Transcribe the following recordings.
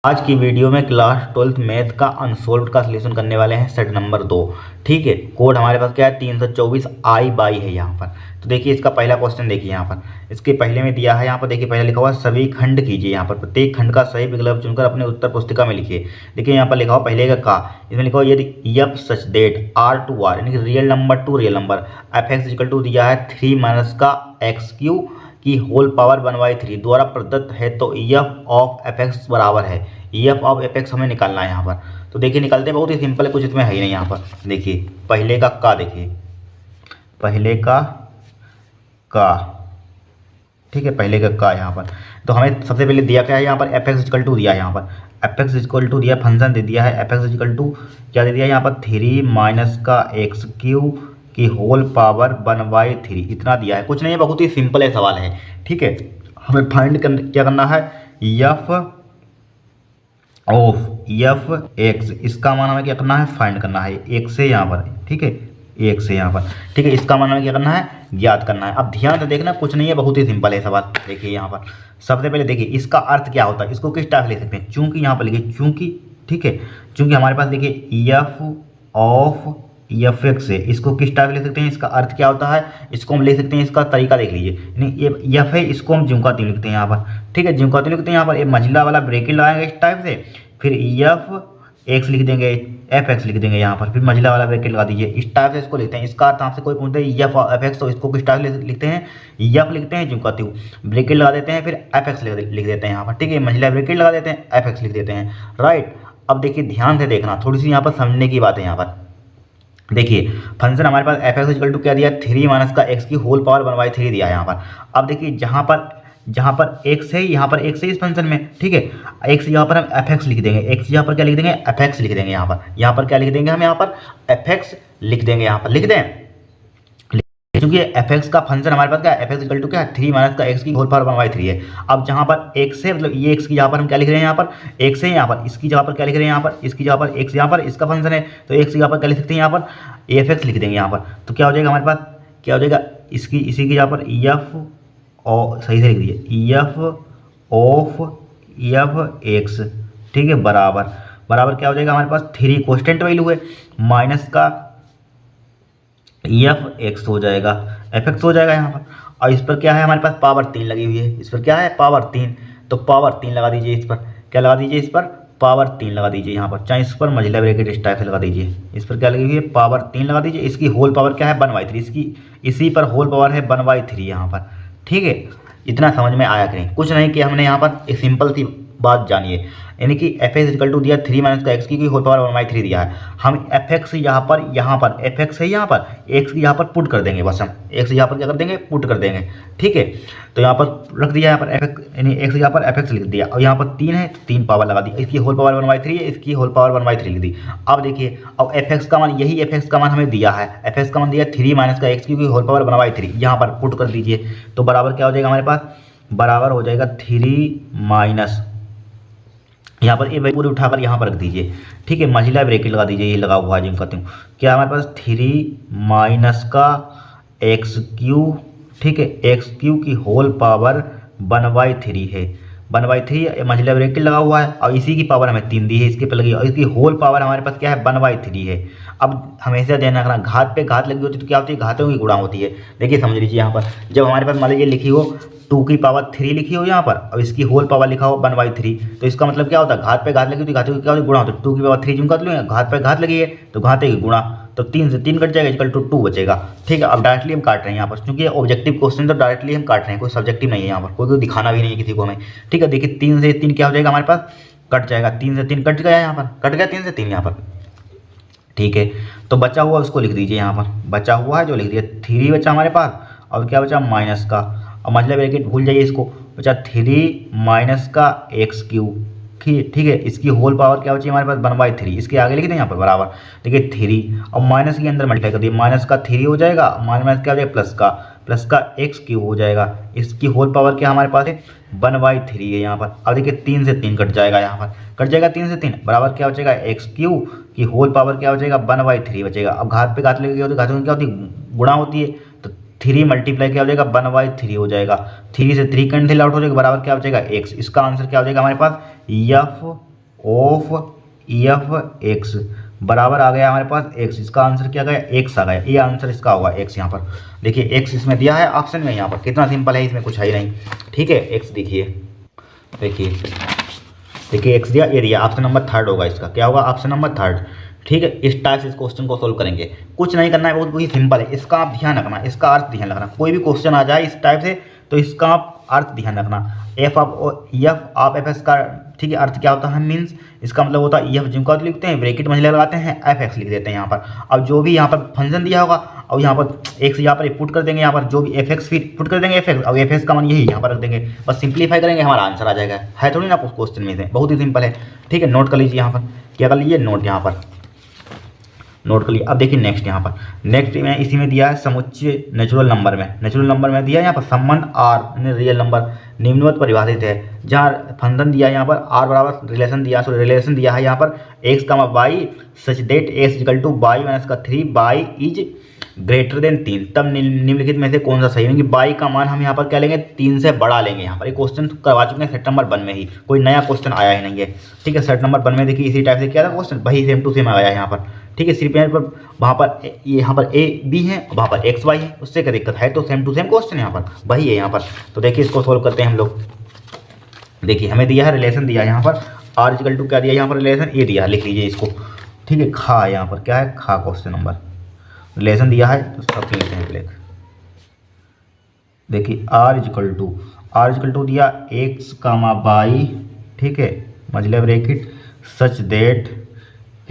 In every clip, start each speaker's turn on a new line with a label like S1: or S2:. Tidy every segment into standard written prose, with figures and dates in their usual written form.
S1: आज की वीडियो में क्लास 12th मैथ का अनसोल्व्ड का सलूशन करने वाले हैं सेट नंबर 2। ठीक है, कोड हमारे पास क्या है 324 आई बाई है यहाँ पर। तो देखिए इसका पहला क्वेश्चन देखिए यहाँ पर इसके पहले में दिया है, यहाँ पर देखिए पहले लिखा हुआ सभी खंड कीजिए। यहाँ पर प्रत्येक खंड का सही विकल्प चुनकर अपने उत्तर पुस्तिका में लिखिए। देखिए यहाँ पर लिखा हुआ पहले का इसमें लिखा हुआ यदि f such that R to R यानी कि real number to real number f x equal to दिया है 3 माइनस का एक्स क्यू की होल पावर 1/3 द्वारा प्रदत्त है तो एफ ऑफ एफ एक्स बराबर है। एफ ऑफ एफ एक्स हमें निकालना है यहाँ पर। तो देखिए निकालते हैं, बहुत ही सिंपल है, कुछ इसमें है ही नहीं। यहाँ पर देखिए पहले का देखिए पहले का ठीक है, पहले का यहाँ पर। तो हमें सबसे पहले दिया क्या है यहाँ पर एफ एक्स इक्वल टू दिया है। यहाँ पर एफ एक्स इक्वल टू दिया, फंक्शन दे दिया है एफ एक्स इक्वल टू क्या दे दिया है यहाँ पर 3 माइनस का एक्स क्यू की होल पावर 1/3 इतना दिया है। कुछ नहीं है, बहुत ही सिंपल है सवाल है। ठीक है, हमें फाइंड क्या करना है एफ ऑफ एफ एक्स, इसका मान हमें क्या करना है फाइंड करना है एक से यहाँ पर। ठीक है, एक से यहाँ पर। ठीक है, इसका मान हमें क्या करना है ज्ञात करना है। अब ध्यान से देखना, कुछ नहीं है, बहुत ही सिंपल है सवाल। देखिए यहाँ पर सबसे पहले देखिए इसका अर्थ क्या होता है, इसको किस टाइप से लिख सकते हैं, चूंकि यहाँ पर लिखिए चूंकि। ठीक है, चूंकि हमारे पास देखिए एफ ऑफ एफ एक्स है, इसको किस टाइप लिख सकते हैं, इसका अर्थ क्या होता है, इसको हम लिख सकते हैं, इसका तरीका देख लीजिए। यानी एफ है, इसको हम ज्यों का त्यों लिखते हैं यहाँ पर। ठीक है, ज्यों का त्यों लिखते हैं यहाँ पर, ये मंझला वाला ब्रैकेट लगाएंगे इस टाइप से, फिर एफ एक्स लिख देंगे, एफ एक्स लिख देंगे यहाँ पर, फिर मंझला वाला ब्रैकेट लगा दीजिए। इस टाइप से इसको लिखते हैं। इसका अर्थ आपसे कोई पूछते हैं एफ एफ एक्स, तो इसको किस टाइप लिखते हैं, एफ लिखते हैं ज्यों का त्यों, ब्रैकेट लगा देते हैं, फिर एफ एक्स लिख देते हैं यहाँ पर। ठीक है, मंझला ब्रैकेट लगा देते हैं, एफ एक्स लिख देते हैं। राइट, अब देखिए ध्यान से देखना, थोड़ी सी यहाँ पर समझने की बात है। यहाँ पर देखिए फंक्शन हमारे पास एफ एक्स इक्वल टू क्या दिया, 3 माइनस का एक्स की होल पावर 1/3 दिया है यहाँ पर। अब देखिए जहाँ पर एक्स है, यहाँ पर एक्स है इस फंक्शन में। ठीक है, एक्स यहाँ पर हम एफ एक्स लिख देंगे, एक्स यहाँ पर क्या लिख देंगे एफ एक्स लिख देंगे। यहाँ पर क्या लिख देंगे हम, यहाँ पर एफ एक्स लिख देंगे, यहाँ पर लिख दें। क्योंकि एफ एक्स का फंक्शन हमारे पास क्या है, एफ एक्स इक्वल टू क्या है 3 माइनस का एक्स की होल पावर 1/3 है। अब जहाँ पर एक्स है, मतलब ये एक्स की यहाँ पर हम क्या लिख रहे हैं, यहाँ पर एक्स है, यहाँ पर इसकी जगह पर क्या लिख रहे हैं, यहाँ पर इसकी जगह पर एक्स, यहाँ पर इसका फंक्शन है, तो एक्स की जगह पर क्या लिख सकते हैं, यहाँ पर एफ एक्स लिख देंगे यहाँ पर। तो क्या हो जाएगा हमारे पास, क्या हो जाएगा इसी की जगह पर एफ और सही से लिख दीजिए एफ ऑफ एफ एक्स। ठीक है, बराबर क्या हो जाएगा हमारे पास 3 कॉन्स्टेंट वैल्यू है माइनस का एफ एक्स हो जाएगा, एफ एक्स हो जाएगा यहाँ पर। और इस पर क्या है हमारे पास पावर 3 लगी हुई है, इस पर क्या है पावर 3, तो पावर 3 लगा दीजिए इस पर। क्या लगा दीजिए इस पर, पावर 3 लगा दीजिए यहाँ पर, चाहे इस पर मझला ब्रैकेट इस टाइप से लगा दीजिए। इस पर क्या लगी हुई है पावर 3 लगा दीजिए, इसकी होल पावर क्या है 1/3, इसकी इसी पर होल पावर है 1/3 यहाँ पर। ठीक है, इतना समझ में आया कि नहीं, कुछ नहीं कि हमने यहाँ पर एक सिंपल सी बात जानिए, यानी कि एफ एक्स इक्वल टू दिया 3 माइनस का एक्स की होल पावर 1/3 दिया है। हम एफ एक्स यहाँ पर एफ एक्स है, यहाँ पर एक्स की यहाँ पर पुट कर देंगे, बस हम एक्स यहाँ पर क्या कर देंगे पुट कर देंगे। ठीक है, तो यहाँ पर रख दिया, यहाँ पर एफ एक्स यानी एक्स यहाँ पर एफ एक्स लिख दिया, और यहाँ पर 3 है तो 3 पावर लगा दी, इसकी होल पावर 1/3 है, इसकी होल पावर 1/3 लिख दी। अब देखिए अब एफ एक्स का मान, यही एफ एक्स का मान हमें दिया है, एफ एक्स का मान दिया 3 माइनस का एक्स की होल पावर 1/3, यहाँ पर पुट कर दीजिए। तो बराबर क्या हो जाएगा हमारे पास, बराबर हो जाएगा 3 माइनस, यहाँ पर ये भाई पूरी उठाकर यहाँ पर रख दीजिए। ठीक है, मंझला ब्रैकेट लगा दीजिए, ये लगा हुआ है जिन कहते हूँ, क्या हमारे पास 3 माइनस का एक्स क्यू। ठीक है, एक्स क्यू की होल पावर 1/3 है, 1/3 मंझला ब्रैकेट लगा हुआ है, और इसी की पावर हमें 3 दी है, इसके पर लगी, और इसकी होल पावर हमारे पास क्या है 1/3 है। अब हमेशा ध्यान रखना, घात पे घात लगी होती है तो क्या होती है, घातों की गुणा होती है। देखिए समझ लीजिए, यहाँ पर जब हमारे पास मान लीजिए लिखी हो 2 की पावर 3 लिखी हो यहाँ पर, और इसकी होल पावर लिखा हो 1/3, तो इसका मतलब क्या होता है, घात पे घात लगी होती है, घातों की क्या होती है गुणा होती है। 2 की पावर 3 जुमका लो, घात पे घात लगी है तो घाते की गुणा, तो 3 से 3 कट जाएगा, इक्वल टू 2 बचेगा। ठीक है, अब डायरेक्टली हम काट रहे हैं यहाँ पर, क्योंकि ऑब्जेक्टिव क्वेश्चन तो डायरेक्टली हम काट रहे हैं, कोई सब्जेक्टिव नहीं है यहाँ पर, कोई दिखाना भी नहीं है किसी को हमें। ठीक है, देखिए 3 से 3 क्या हो जाएगा हमारे पास, कट जाएगा, 3 से 3 कट गया, यहाँ पर कट गया 3 से 3 यहाँ पर। ठीक है, तो बचा हुआ उसको लिख दीजिए, यहाँ पर बचा हुआ है जो लिख दिया, 3 बचा हमारे पास, और क्या बचा माइनस का, और मतलब ब्रैकेट भूल जाइए इसको, बचा 3 माइनस का एक्स क्यू। ठीक है, इसकी होल पावर क्या बची हमारे पास 1/3, इसके आगे लिख दें यहाँ पर बराबर, देखिए 3 और माइनस के अंदर मल्टीप्लाई कर दिए, माइनस का 3 हो जाएगा, माइनस क्या हो जाएगा प्लस का एक्स क्यू हो जाएगा, इसकी होल पावर क्या हमारे पास है 1/3 है यहाँ पर। अब देखिए 3 से 3 कट जाएगा, यहाँ पर कट जाएगा 3 से 3, बराबर क्या बचेगा एक्स क्यू की होल पावर क्या बचेगा 1/3 बचेगा। अब घात पे घात लगी होती है, घातों की क्या होती है गुणा होती है, तो 3 मल्टीप्लाई क्या हो जाएगा 1/3 हो जाएगा, 3 से 3 कैंसिल आउट हो जाएगा, बराबर क्या बचेगा एक्स। इसका आंसर क्या हो जाएगा हमारे पास एफ ऑफ एफ एक्स बराबर आ गया हमारे पास एक्स। इसका आंसर क्या गया, एक्स आ गया। ये आंसर इसका होगा एक्स। यहाँ पर देखिए एक्स इसमें दिया है ऑप्शन में। यहाँ पर कितना सिंपल है, इसमें कुछ है ही नहीं। ठीक है, एक्स देखिए, देखिए एक्स दिया, ये दिया। ऑप्शन नंबर थर्ड होगा इसका। क्या होगा, ऑप्शन नंबर थर्ड। ठीक है, इस टाइप से इस क्वेश्चन को सोल्व करेंगे। कुछ नहीं करना है, बहुत ही सिंपल है। इसका आप ध्यान रखना, इसका अर्थ ध्यान रखना। कोई भी क्वेश्चन आ जाए इस टाइप से तो इसका आप अर्थ ध्यान रखना। एफ आप एफ एक्स का, ठीक है, अर्थ क्या होता है, मीन्स इसका मतलब होता है एफ जिनका लिखते हैं ब्रैकेट में लगाते हैं, एफ एक्स लिख देते हैं यहाँ पर। अब जो भी यहाँ पर फंक्शन दिया होगा और यहाँ पर एक्स यहाँ पर पुट कर देंगे। यहाँ पर जो भी एफ एक्स फिर पुट कर देंगे एफ एक्स, और एफ एक्स का मान यही यहाँ पर रख देंगे। बस सिंप्लीफाई करेंगे, हमारा आंसर आ जाएगा। है थोड़ी ना कुछ क्वेश्चन में से, बहुत ही सिंपल है। ठीक है, नोट कर लीजिए। यहाँ पर क्या कर लीजिए, नोट, यहाँ पर नोट कर लिए। अब देखिए नेक्स्ट, यहाँ पर नेक्स्ट में इसी में दिया है समुच्चय नेचुरल नंबर में। नेचुरल नंबर में दिया है यहाँ पर संबंध आर रियल नंबर निम्नवत परिभाषित है। जहाँ फंक्शन दिया है यहाँ पर आर बराबर रिलेशन दिया, सो रिलेशन दिया है यहाँ पर एक्स का y such that x equal to y minus का 3 वाई इज ग्रेटर देन 3। तब निम्नलिखित में से कौन सा सही है कि बाई का मान हम यहाँ पर क्या लेंगे, 3 से बड़ा लेंगे। यहाँ पर एक क्वेश्चन करवा चुके हैं सेट नंबर 1 में ही, कोई नया क्वेश्चन आया ही नहीं है। ठीक है, सेट नंबर 1 में देखिए इसी टाइप से क्या था क्वेश्चन, वही सेम टू सेम आया है यहाँ पर। ठीक है, सिर्फ यहाँ पर ए बी है, वहाँ पर एक्स वाई है, उससे क्या दिक्कत है, तो सेम टू सेम क्वेश्चन यहाँ पर वही है यहाँ पर। तो देखिए इसको सोल्व करते हैं हम लोग। देखिए हमें दिया है रिलेशन दिया है यहाँ पर आर इक्वल टू क्या दिया है यहाँ पर रिलेशन ए दिया है, लिख लीजिए इसको। ठीक है, खा यहाँ पर क्या है, खा क्वेश्चन नंबर रिलेशन दिया है तो उसका लिखते हैं प्लेक। देखिए आर इक्वल टू दिया एक्स कामा बाई, ठीक है, मतलब bracket such that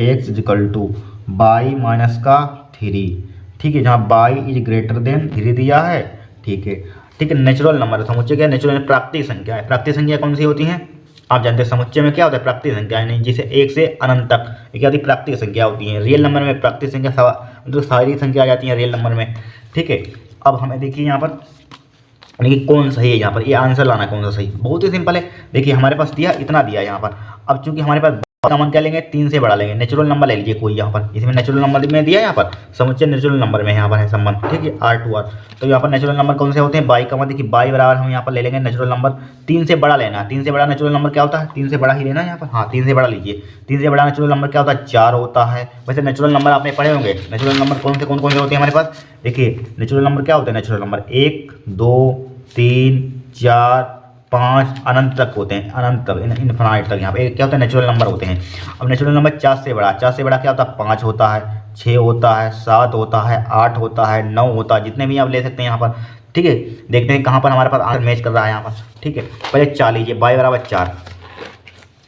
S1: x equal to y minus का 3। ठीक है, जहाँ बाई इज ग्रेटर देन 3 दिया है। ठीक है, ठीक है, नेचुरल नंबर समुच्चय क्या है, नेचुरल प्राकृतिक संख्या है। प्राकृतिक संख्या कौन सी होती हैं, आप जानते हैं समुच्चय में क्या होता है, प्राकृतिक संख्या नहीं, जिसे 1 से अनंत तक क्या होती है, प्राकृतिक संख्या होती है। रियल नंबर में प्राकृतिक संख्या मतलब सारी संख्या आ जाती है रियल नंबर में। ठीक है, अब हमें देखिए यहाँ पर देखिए कौन सही है, यहाँ पर ये आंसर लाना कौन सा सही, बहुत ही सिंपल है। देखिए हमारे पास दिया इतना दिया यहाँ पर। अब चूंकि हमारे पास का मान क्या लेंगे, 3 से बड़ा लेंगे। नेचुरल नंबर ले लीजिए कोई, यहाँ पर इसमें नेचुरल नंबर में दिया है, यहाँ पर समुच्चय नेचुरल नंबर में यहाँ पर है संबंध। ठीक है, आर टू आर। तो यहाँ पर नेचुरल नंबर कौन से होते हैं, बाई का मान देखिए बाई बराबर हम यहाँ पर ले लेंगे नेचुरल नंबर 3 से बड़ा लेना। 3 से बड़ा नेचुरल नंबर क्या होता है, 3 से बड़ा ही लेना है यहाँ पर। हाँ, 3 से बड़ा लीजिए। 3 से बड़ा नेचुरल नंबर क्या होता है, 4 होता है। वैसे नेचुरल नंबर आपने पढ़े होंगे, नेचुरल नंबर कौन से होते हैं हमारे पास। देखिए नेचुरल नंबर क्या होते हैं, नेचुरल नंबर 1 2 3 4 5 अनंत तक होते हैं, अनंत तक, इनफाइनाइट तक यहाँ पे क्या होता है, नेचुरल नंबर होते हैं। अब नेचुरल नंबर 4 से बड़ा, 4 से बड़ा क्या होता है, 5 होता है, 6 होता है, 7 होता है, 8 होता है, 9 होता है, जितने भी आप ले सकते हैं यहाँ पर। ठीक है, देखते हैं कहाँ पर हमारे पास आंसर मैच कर रहा है यहाँ पर। ठीक है, पहले 4 लीजिए, बाई बराबर 4,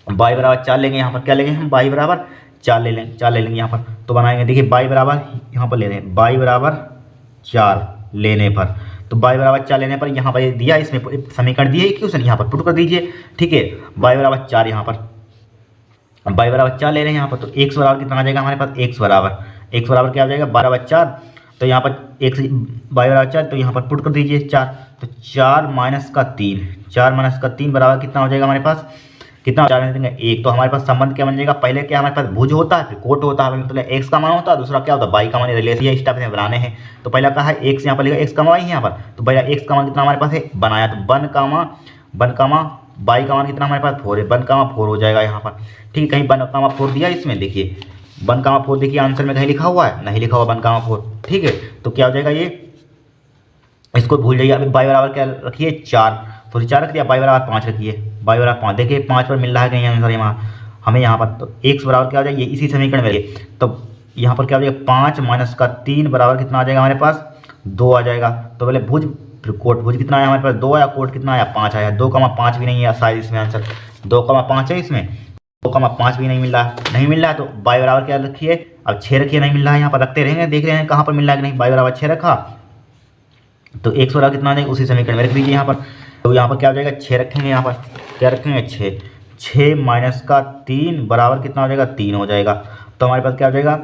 S1: बाई बराबर 4 लेंगे। यहाँ पर क्या लेंगे हम, बाई बराबर 4 ले लेंगे, 4 ले लेंगे यहाँ पर। तो बनाएंगे, देखिए बाई बराबर यहाँ पर ले रहे हैं, बाई बराबर 4 लेने पर, तो बाई बराबर 4 लेने पर यहाँ पर ये दिया, इसमें समीकरण दिए इक्वेशन यहाँ पर पुट कर दीजिए। ठीक है, बाई बराबर 4 यहाँ पर, बाई बराबर 4 ले रहे हैं यहाँ पर। तो एक्स बराबर कितना आ जाएगा हमारे पास, एक्स बराबर क्या हो जाएगा, बराबर 4। तो यहाँ पर एक्स बाई बराबर 4, तो यहाँ पर पुट कर दीजिए 4। तो 4 माइनस का 3, 4 माइनस का 3 बराबर कितना हो जाएगा हमारे पास, कितना 4 में देंगे 1। तो हमारे पास संबंध क्या बन जाएगा, पहले क्या हमारे पास भुज होता है, फिर कोट होता है, मतलब एक्स का मान होता है, दूसरा क्या होता है, बाई का मान। रिलेशन इस टाइप से बनाने हैं। तो पहला कहा है एक्स, यहाँ पर लिखा एक्स का मान यहाँ पर। तो पहला एक्स का मान कितना हमारे पास है, बनाया, तो 1 कामा बाई का मान कितना हमारे पास 4 है, 1 कामा 4 हो जाएगा यहाँ पर। ठीक है, कहीं 1 कामा 4 दिया इसमें, देखिए 1 कामा 4 देखिए आंसर में कहीं लिखा हुआ है, नहीं लिखा हुआ 1 कामा 4। ठीक है, तो क्या हो जाएगा ये, इसको भूल जाइए। अभी बाई बराबर क्या रखिए 4, तो 4 रख दिया, बाई बराबर 5 रखिए, बाई बराबर 5। देखिए 5 पर मिल रहा है कहीं आंसर यहाँ हमें यहाँ पर। तो एक्स बराबर क्या हो जाएगा, ये इसी समीकरण में, तो यहाँ पर क्या हो जाएगा, 5 माइनस का 3 बराबर कितना आ जाएगा हमारे पास, 2 आ जाएगा। तो पहले भुज फिर कोट, भुज कितना आया हमारे पास 2 आया, कोट कितना आया 5 आया। 2,5 भी नहीं है शायद इसमें आंसर, 2,5 है इसमें, 2,5 भी नहीं मिल रहा है, नहीं मिल रहा है। तो बाई बराबर क्या रखिए, अब 6 रखिए, नहीं मिल रहा है यहाँ पर, रखते रहेंगे, देख रहे हैं कहाँ पर मिल रहा है कि नहीं। बाई बराबर 6 रखा, तो एक्स बराबर कितना आ जाएगा, उसी समीकरण में रख दीजिए यहाँ पर। तो यहाँ पर क्या हो जाएगा, 6 रखेंगे, यहाँ पर क्या रखेंगे 6 माइनस का 3 बराबर कितना हो जाएगा, 3 हो जाएगा। तो हमारे पास क्या हो जाएगा,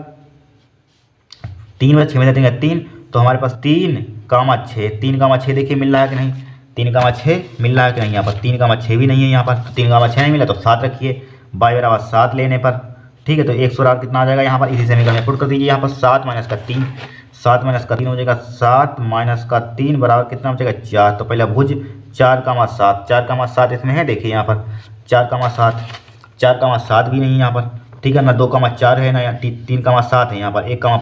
S1: 3 में 6 में देंगे 3, तो हमारे पास 3,6 देखिए मिल रहा है कि नहीं, 3,6 मिल रहा है कि नहीं, यहाँ पर 3,6 भी नहीं है यहाँ पर। तो 3,6 नहीं मिला, तो 7 रखिए, बाई बराबर 7 लेने पर। ठीक है, तो एक्स बराबर कितना आ जाएगा यहाँ पर, इसी समीकरण में पुट कर दीजिए यहाँ पर। 7 माइनस का 3, 7 माइनस का 3 हो जाएगा, 7 माइनस का 3 बराबर कितना हो जाएगा 4। तो पहले भुज 4,7, 4,7 इसमें है, देखिए यहाँ पर 4,7, 4,7 भी नहीं है यहाँ पर, ठीक है ना, 2,4 है ना, या 3,7 है यहाँ पर,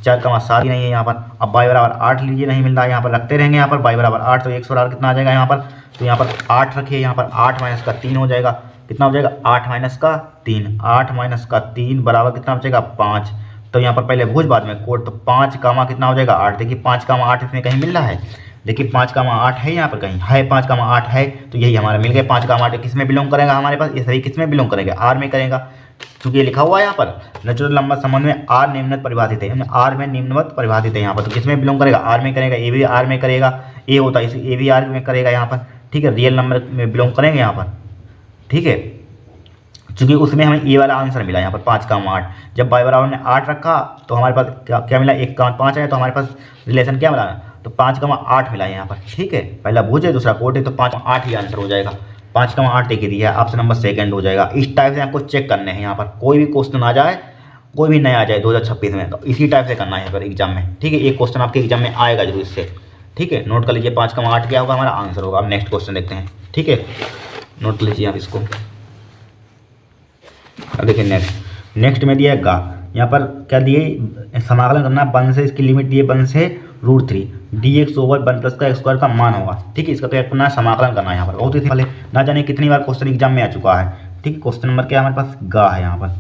S1: 4,7 भी नहीं है यहाँ पर। अब y बराबर 8 लीजिए, नहीं मिल रहा है यहाँ पर, रखते रहेंगे यहाँ पर y बराबर 8, तो 100 बराबर कितना आ जाएगा यहाँ पर, तो यहाँ पर 8 रखिए, यहाँ पर 8 माइनस का 3 हो जाएगा, कितना हो जाएगा 8 माइनस का 3, 8 माइनस का 3 बराबर कितना बचेगा 5। तो यहाँ पर पहले भुज बाद में कोड, तो 5 कामा कितना हो जाएगा 8, देखिए 5 कामा 8 इसमें कहीं मिल रहा है, देखिए 5 कामा 8 है यहाँ पर कहीं है, 5 कामा 8 है, तो यही हमारा मिल गया। 5 कामा 8 किस में बिलोंग करेगा हमारे पास, ये सभी किस में बिलोंग करेंगे, आर में करेगा, क्योंकि ये लिखा हुआ है यहाँ पर नेचुरल नंबर संबंध में आर निम्नवत परिभाषित है, आर में निम्नवत परिभाषित है यहाँ पर, तो किस में बिलोंग करेगा, आर में करेगा, ए भी आर में करेगा, ए होता है ए भी आर में करेगा यहाँ पर, ठीक है, रियल नंबर में बिलोंग करेंगे यहाँ पर, ठीक है, क्योंकि उसमें हमें ए वाला आंसर मिला यहाँ पर 5 का 8। जब y बराबर ने 8 रखा तो हमारे पास क्या मिला, 1 का 5 है, तो हमारे पास रिलेशन क्या मिला, तो 5 का 8 मिला यहाँ पर, ठीक है, पहला भुज है दूसरा कोट है, तो 5 का 8 ही आंसर हो जाएगा। 5 का 8 लिख दिया है, ऑप्शन नंबर सेकंड हो जाएगा। इस टाइप से आपको चेक करने हैं यहाँ पर, कोई भी क्वेश्चन आ जाए, कोई भी नया आ जाए 2026 में, तो इसी टाइप से करना है यहाँ पर एग्जाम में, ठीक है, एक क्वेश्चन आपके एग्जाम में आएगा जरूर इससे, ठीक है, नोट कर लीजिए। 5 का 8 क्या होगा हमारा आंसर होगा। अब नेक्स्ट क्वेश्चन देखते हैं, ठीक है, नोट कर लीजिए आप इसको। अब देखिए नेक्स्ट में दिया है गा, यहाँ पर क्या दिए, समाकलन करना 1 से, इसकी लिमिट दिए 1 से √3 dx ओवर 1 प्लस का x² का मान होगा, ठीक है, इसका क्या करना है, समाकलन करना है यहाँ पर। बहुत ही पहले ना जाने कितनी बार क्वेश्चन एग्जाम में आ चुका है, ठीक है। क्वेश्चन नंबर क्या हमारे पास गा है यहाँ पर,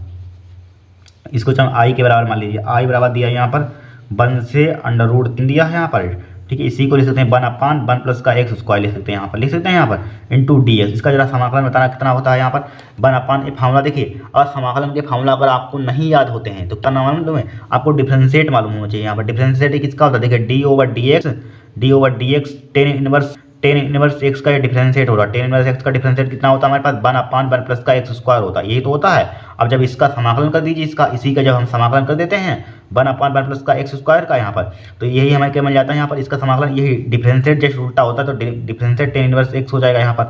S1: इसको हम आई के बराबर मान लीजिए, आई बराबर दिया है यहाँ पर 1 से √3 दिया है यहाँ पर, ठीक है, इसी को लिख सकते हैं 1/1 प्लस का x² लिख सकते हैं यहाँ पर, लिख सकते हैं यहाँ पर इंटू dx। इसका जरा समाकलन बताना कितना होता है यहाँ पर 1/, ये फार्मूला देखिए, और समाकलन के फार्मूला अगर आपको नहीं याद होते हैं तो क्या मालूम है आपको, डिफरेंशिएट मालूम होना चाहिए यहाँ पर। डिफरेंशिएट किसका होता है, देखिए d/dx tan इनवर्स x का डिफरेंशिएट हो रहा है, tan इनवर्स x का डिफरेंशिएट कितना होता है हमारे पास 1/1 प्लस का x² होता है, यही तो होता है। अब जब इसका समाकलन कर दीजिए, इसका इसी का जब हम समाकलन कर देते हैं 1/1 प्लस का x² का यहाँ पर, तो यही हमें क्या मिल जाता है यहाँ पर, इसका समाकलन यही डिफरेंशिएट जैसे उल्टा होता है, तो डिफरेंशिएट tan इनवर्स x हो जाएगा यहाँ पर।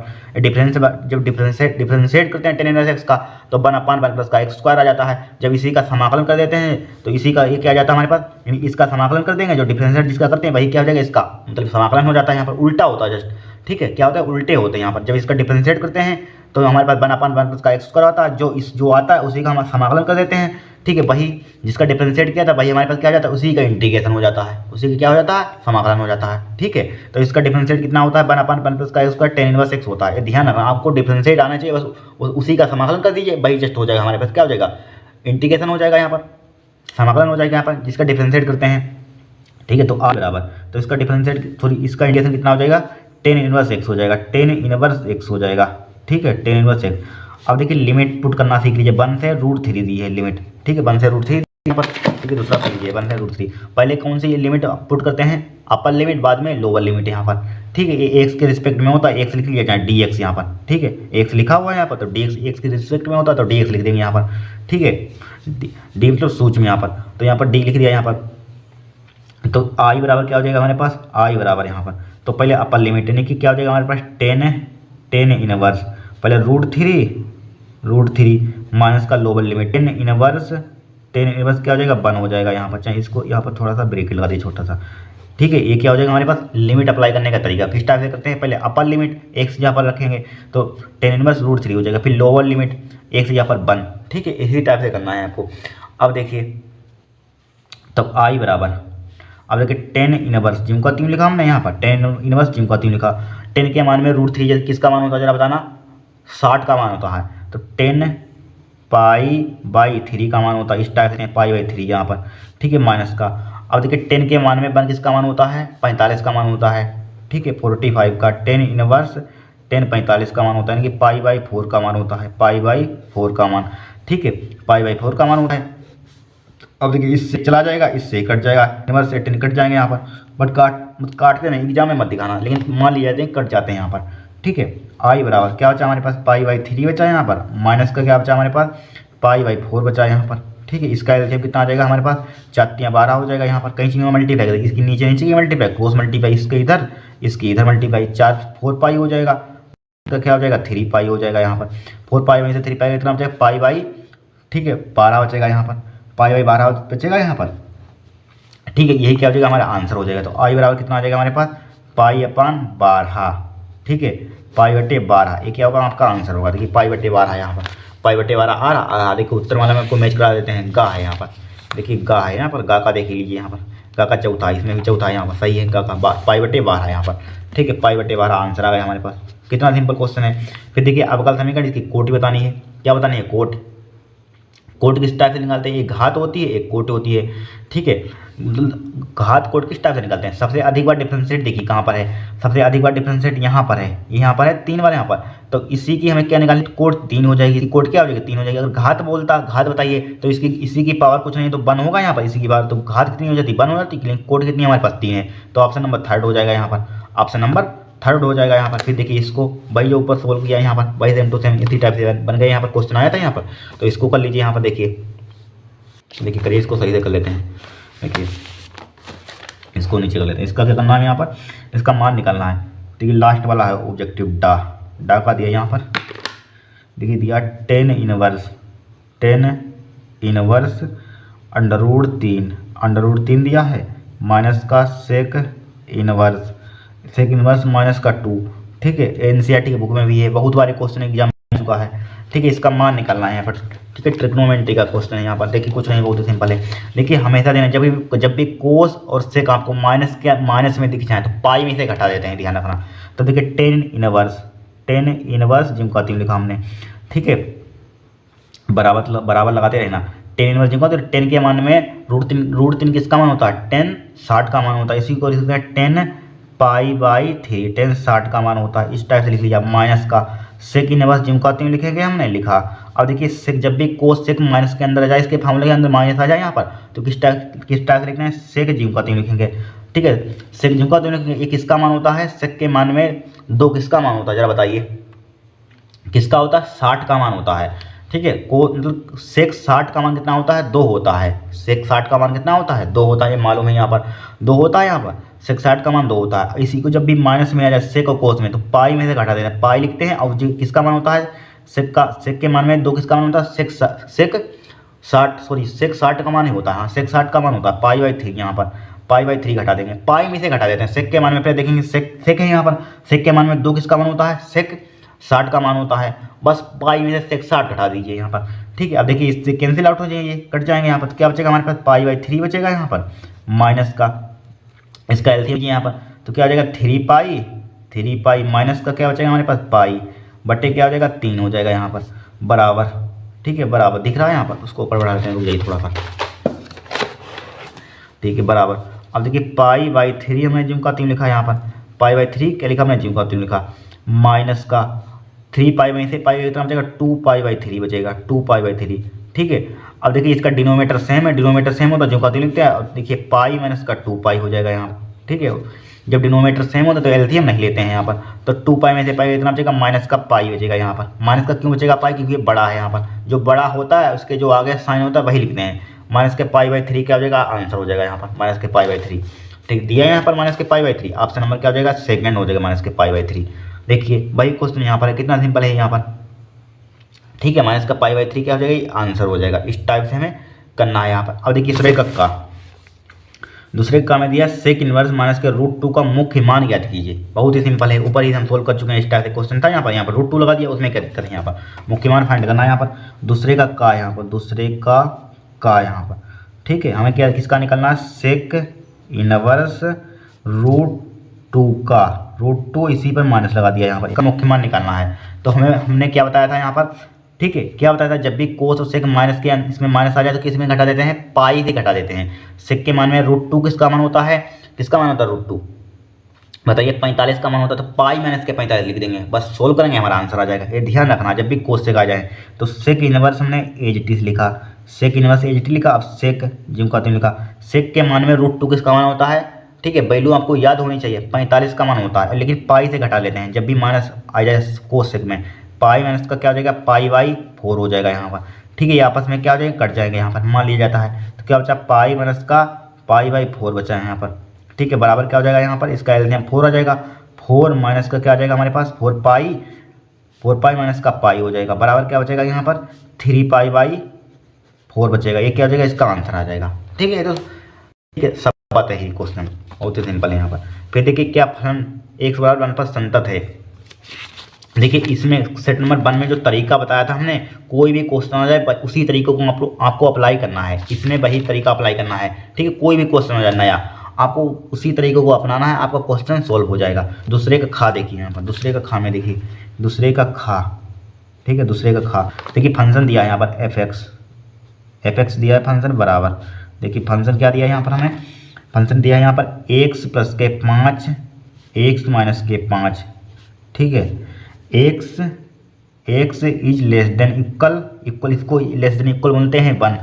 S1: जब डिफरेंशिएट करते हैं tan इनवर्स x का, तो 1/1 प्लस का x² आ जाता है। जब इसी का समाकलन कर देते हैं तो इसी का ये क्या आ जाता है हमारे पास, यानी इसका समाकलन कर देंगे, जो डिफरेंशिएट जिसका करते हैं वही क्या हो जाएगा, इसका मतलब समाकलन हो जाता है यहाँ पर, उल्टा होता है जस्ट, ठीक है, क्या होता है उल्टे होते हैं यहाँ पर। जब इसका डिफरेंशिएट करते हैं तो हमारे पास 1/1 प्लस का x² आता है, जो आता है उसी का हम समाकलन कर देते हैं, ठीक है, वही जिसका डिफरेंशिएट किया था वही हमारे पास क्या हो जाता है, उसी का इंटीग्रेशन हो जाता है, उसी का क्या हो जाता है, समाकलन हो जाता है, ठीक है। तो इसका डिफरेंशिएट कितना होता है 1/1 प्लस का x² tan इनवर्स x होता है। ध्यान रखना, आपको डिफरेंशिएट आना चाहिए, बस उसी का समाकलन कर दीजिए, वही जस्ट हो जाएगा हमारे पास, क्या हो जाएगा इंटीग्रेशन हो जाएगा यहाँ पर, समाकलन हो जाएगा यहाँ पर जिसका डिफरेंशिएट करते हैं, ठीक है। तो आ बराबर, तो इसका डिफरेंशिएट सॉरी इसका इंटीग्रेशन कितना हो जाएगा, tan इनवर्स x हो जाएगा, tan इनवर्स x हो जाएगा, ठीक है, tan इनवर्स x। अब देखिए लिमिट पुट करना सीख लीजिए, 1 से √3 दी है लिमिट, ठीक है, 1 से √3 यहाँ पर, ठीक है, दूसरा कर लीजिए 1 से √3। पहले कौन सी ये लिमिट पुट करते हैं, अपर लिमिट, बाद में लोअर लिमिट यहाँ पर, ठीक है, ये x के रिस्पेक्ट में होता है, x लिख लीजिए चाहे dx यहाँ पर, ठीक है, x लिखा हुआ है यहाँ पर, तो dx x के रिस्पेक्ट में होता है तो dx लिख देंगे यहाँ पर, ठीक है, d मतलब सूच में यहाँ पर, तो यहाँ पर d लिख दिया यहाँ पर। तो i बराबर क्या हो जाएगा हमारे पास, i बराबर यहाँ पर, तो पहले अपर लिमिट यानी कि क्या हो जाएगा हमारे पास tan इनवर्स, पहले √3 माइनस का लोअर लिमिट tan इनवर्स क्या हो जाएगा 1 हो जाएगा यहाँ पर। चाहे इसको यहाँ पर थोड़ा सा ब्रेक लगा दिए छोटा सा, ठीक है, ये क्या हो जाएगा हमारे पास लिमिट अप्लाई करने का तरीका। किस टाइप से करते हैं, पहले अपर लिमिट x यहाँ पर रखेंगे तो tan इनवर्स √3 हो जाएगा, फिर लोअर लिमिट x यहाँ पर 1, ठीक है, इसी टाइप से करना है आपको। अब देखिए तब i बराबर, अब देखिए tan इनवर्स जिनका 3 लिखा हमने यहाँ पर, tan इनवर्स जिनका 3 लिखा, tan के मान में √3 किसका मान होता है जरा बताना, 60 का मान होता है, तो tan π/3 का मान होता है, इस टाइप से π/3 यहाँ पर, ठीक है, माइनस का। अब देखिए 10 के मान में 1 किसका मान होता है, 45 का मान होता है, ठीक है, 45 का tan इनवर्स 45 का मान होता है, यानी कि π/4 का मान होता है, π/4 का मान, ठीक है, π/4 का मान होता है। अब देखिए इससे चला जाएगा, इससे कट जाएगा, इनवर्स से 10 कट जाएंगे यहाँ पर, बट काटते नहीं, एग्जाम में मत दिखाना, लेकिन मान लिया जाते हैं कट जाते हैं यहाँ पर, ठीक है। i बराबर क्या बचा हमारे पास, π/3 बचा यहाँ पर, माइनस का क्या बचा हमारे पास, π/4 बचा यहाँ पर, ठीक है। इसका एलसीएम कितना आ जाएगा हमारे पास, 4 12 हो जाएगा यहाँ पर, कई चीज़ों में मल्टीप्लाई करेगी, इसकी नीचे की मल्टीप्लाई, क्रॉस मल्टीप्लाई, इसके इधर मल्टीप्लाई, 4 हो जाएगा, तो क्या हो जाएगा 3 हो जाएगा यहाँ पर, 4 में से 3 कितना हो जाएगा π/, ठीक है, 12 बचेगा यहाँ पर, π/12 बचेगा यहाँ पर, ठीक है, यही क्या हो जाएगा हमारा आंसर हो जाएगा। तो i बराबर कितना आ जाएगा हमारे पास, π/12, ठीक है, π/12, ये क्या होगा आपका आंसर होगा, देखिए π/12 यहाँ पर, पाई बटे 12 आ रहा। देखिए उत्तर वाला में आपको मैच करा देते हैं, गा है यहाँ पर, देखिए गा है यहाँ पर, गा का देख लीजिए यहाँ पर, गा का चौथा, इसमें भी चौथा है यहाँ पर, सही है, गा का पाई बटे 12 है यहाँ पर, ठीक है, पाई बटे 12 आंसर आ गया हमारे पास। कितना सिंपल क्वेश्चन है। फिर देखिए अवकल समीकरण, इसकी कोटि बतानी है। क्या बतानी है? कोट। कोट किस टाइप से निकालते हैं? एक घात होती है, एक कोट होती है, ठीक है। घात कोट किस टाइप से निकालते हैं? सबसे अधिक बार डिफरेंशिएट देखिए कहाँ पर है, सबसे अधिक बार डिफरेंशिएट यहाँ पर है, यहाँ पर है 3 बार यहाँ पर, तो इसी की हमें क्या निकालनी? कोट 3 हो जाएगी, कोट क्या हो जाएगी? 3 हो जाएगी। अगर घात बोलता, घात बताइए, तो इसकी इसी की पावर कुछ नहीं तो 1 होगा यहाँ पर, इसी की पावर, तो घात कितनी हो जाती? 1 हो जाती, लेकिन कोट कितनी हमारे पास? 3 है, तो ऑप्शन नंबर 3 हो जाएगा यहाँ पर, ऑप्शन नंबर 3 हो जाएगा यहाँ पर। फिर देखिए इसको वही जो ऊपर सोल्व किया यहाँ पर, वही सेम टू सेम इसी टाइप से बन गए, यहाँ पर क्वेश्चन आया था यहाँ पर, तो इसको कर लीजिए यहाँ पर। देखिए करिए, इसको सही से कर लेते हैं। देखिए इसको नीचे कर लेते हैं। इसका क्या करना है यहाँ पर? इसका मान निकालना है। देखिए लास्ट वाला है ऑब्जेक्टिव, डा का दिया यहाँ पर, देखिए दिया 10 इनवर्स अंडर रूट 3 दिया है, माइनस का सेक इनवर्स माइनस का 2, ठीक है। एनसीईआरटी की बुक में भी है, बहुत बार क्वेश्चन एग्जाम में चुका है, ठीक है। इसका मान निकालना है यहाँ पर, ठीक है। ट्रिग्नोमेट्री का क्वेश्चन है यहाँ पर। देखिए कुछ नहीं, बहुत ही सिंपल है। देखिए हमेशा देना, जब भी कोस और सेक आपको माइनस में दिख जाए तो पाई में से घटा देते हैं, ध्यान रखना। तो देखिए 10 इनवर्स जिनका 3 लिखा हमने, ठीक है, बराबर लगाते रहना। 10 इनवर्स जिनका, तो 10 के मान में रूट 3 किसका मान होता है? 10 60 का मान होता है। इसी को लिखते हैं 10 पाई बाई 3, 10 60 का मान होता है, इस टाइप से लिख लीजिए। माइनस का सेक इनवर्स जिनका 3 लिखेंगे, हमने लिखा। अब देखिए सेक, जब भी कोस सेक माइनस के अंदर आ जाए, इसके फार्मूले के अंदर माइनस आ जाए यहाँ पर, तो किस टाइप से लिखना है? सेक जिनका 3 लिखेंगे, ठीक है। सेक जिनका 3 लिखेंगे, एक किसका मान होता है? सेक के मान में 2 किसका मान होता है? जरा बताइए, किसका होता है? 60 का मान होता है, ठीक है। को मतलब सेक 60 का मान कितना होता है? 2 होता है। सेक 60 का मान कितना होता है? 2 होता है, ये मालूम है यहाँ पर 2 होता है यहाँ पर। सेक 60 का मान 2 होता है। इसी को जब भी माइनस में आ जाए सेक और कोस में, तो पाई में से घटा देते हैं, पाई लिखते हैं। और जो किसका मान होता है? सेक के मान में 2 किसका मान होता है? सेक 60 का मान ही होता है, हाँ सेक 60 का मान होता है, पाई बाई 3 यहाँ पर, पाई बाई 3 घटा देंगे, पाई में से घटा देते हैं। सेक के मान में पहले देखेंगे, सेक है यहाँ पर, सेक के मान में 2 किसका मान होता है? सेक 60 का मान होता है, बस पाई में से सेक 60 घटा दीजिए यहाँ पर, ठीक है। अब देखिए इससे कैंसिल आउट हो जाएंगे, कट जाएंगे यहाँ पर, तो क्या बचेगा हमारे पास? पाई बाई 3 बचेगा यहाँ पर, माइनस का इसका एलसीएम यहाँ पर, तो क्या हो जाएगा? 3 पाई माइनस का क्या बचेगा हमारे पास? पाई बटे क्या हो जाएगा? 3 हो जाएगा यहाँ पर, बराबर, ठीक है, बराबर दिख रहा है यहाँ पर। उसको ऊपर बढ़ा देते हैं, रुक जाइए थोड़ा सा, ठीक है, बराबर। अब देखिए पाई बाई 3 हमने जिनका 3 लिखा यहाँ पर, पाई बाई 3 क्या लिखा हमने? जिनका 3 लिखा, माइनस का 3 पाई में से पाई कितना बचेगा? 2 पाई बाई 3 बचेगा, 2 पाई बाई 3, ठीक है। अब देखिए इसका डिनोमीटर सेम है, डिनोमीटर सेम होता है जिनका 3 लिखते हैं। और देखिए पाई माइनस का 2 पाई हो जाएगा यहाँ, ठीक है। जब डिनोमीटर सेम होता है तो एलसीएम नहीं लेते हैं यहाँ पर, तो 2 पाई में से पाई कितना बचेगा? माइनस का पाई बचेगा यहाँ पर। माइनस का क्यों बचेगा पाई? क्योंकि ये बड़ा है यहाँ पर, जो बड़ा होता है उसके जो आगे साइन होता है वही लिखते हैं। माइनस के पाई बाई 3 क्या हो जाएगा? आंसर हो जाएगा यहाँ पर, माइनस के पाई बाई 3, ठीक दिया है यहाँ पर माइनस के पाई बाई 3। ऑप्शन नंबर क्या हो जाएगा? सेकंड हो जाएगा, माइनस के पाई बाई 3। देखिए वही क्वेश्चन यहाँ पर है, कितना सिंपल है यहाँ पर, ठीक है। माइनस का पाई बाई 3 क्या हो जाएगा? आंसर हो जाएगा। इस टाइप से हमें करना है यहाँ पर। अब देखिए दूसरे का में दिया सेक इनवर्स माइनस के √2 का मुख्य मान ज्ञात कीजिए। बहुत ही सिंपल है, ऊपर ही हम सोल्व कर चुके हैं, इस टाइप से क्वेश्चन था यहाँ पर √2 लगा दिया, उसमें क्या दिक्कत है? यहाँ पर मुख्य मान फाइंड करना है यहाँ पर। दूसरे का यहाँ पर, दूसरे का यहाँ पर, ठीक है। हमें क्या किसका निकलना है? सेक इनवर्स √2 का, √2 इसी पर माइनस लगा दिया यहाँ पर, इसका मुख्य मान निकालना है। तो हमने क्या बताया था यहाँ पर, ठीक है, क्या बताया था? जब भी कोस और सेक माइनस के इसमें माइनस आ जाए तो किस में घटा देते हैं? पाई से घटा देते हैं। सेक के मान में √2 किसका मान होता है? किसका मान होता है? √2 बताइए, 45 का मान होता है, तो पाई माइनस के 45 लिख देंगे, बस सोल्व करेंगे हमारा आंसर आ जाएगा। ये ध्यान रखना, जब भी कोस सेक आ जाए तो सेक इनवर्स हमने एज लिखा, सेक इनवर्स एज लिखा। अब सेक जिनका 3 लिखा, सेक के मान में √2 किसका मान होता है? ठीक है, वैल्यू आपको याद होनी चाहिए, 45 का मान होता है, लेकिन पाई से घटा लेते हैं। जब भी माइनस आ जाए कोस सेक में, पाई माइनस का क्या हो जाएगा? पाई बाई 4 हो जाएगा यहाँ पर, ठीक है। ये आपस में क्या हो जाएगा? कट जाएंगे यहाँ पर, मान लिया जाता है। तो क्या बचा? पाई माइनस का पाई बाई 4 बचा है यहाँ पर, ठीक है, बराबर क्या हो जाएगा यहाँ पर? इसका एलसीएम 4 आ जाएगा, 4 माइनस का क्या आ जाएगा हमारे पास? 4 पाई माइनस का पाई हो जाएगा, बराबर क्या बचेगा यहाँ पर? 3 पाई बाई 4 बचेगा। ये क्या हो जाएगा? इसका आंसर आ जाएगा, ठीक है। तो ठीक है, सब पता है क्वेश्चन, बहुत ही सिंपल है यहाँ पर। फिर देखिए क्या फलन x = 1 पर संतत है, देखिए इसमें सेट नंबर 1 में जो तरीका बताया था हमने, कोई भी क्वेश्चन आ जाए उसी तरीके को आपको अप्लाई करना है, इसमें वही तरीका अप्लाई करना है, ठीक है। कोई भी क्वेश्चन आ जाए नया, आपको उसी तरीके को अपनाना है, आपका क्वेश्चन सॉल्व हो जाएगा। दूसरे का खा देखिए यहाँ पर, दूसरे का खा में देखिए, दूसरे का खा, ठीक है, दूसरे का खा। देखिए फंक्शन दिया है यहाँ पर एफ एक्स दिया है फंक्शन बराबर, देखिए फंक्शन क्या दिया है यहाँ पर हमें, फंक्शन दिया है यहाँ पर एक्स प्लस के 5 एक्स माइनस के 5, ठीक है। X is less than equal, इसको लेस देन इक्वल बोलते हैं 1,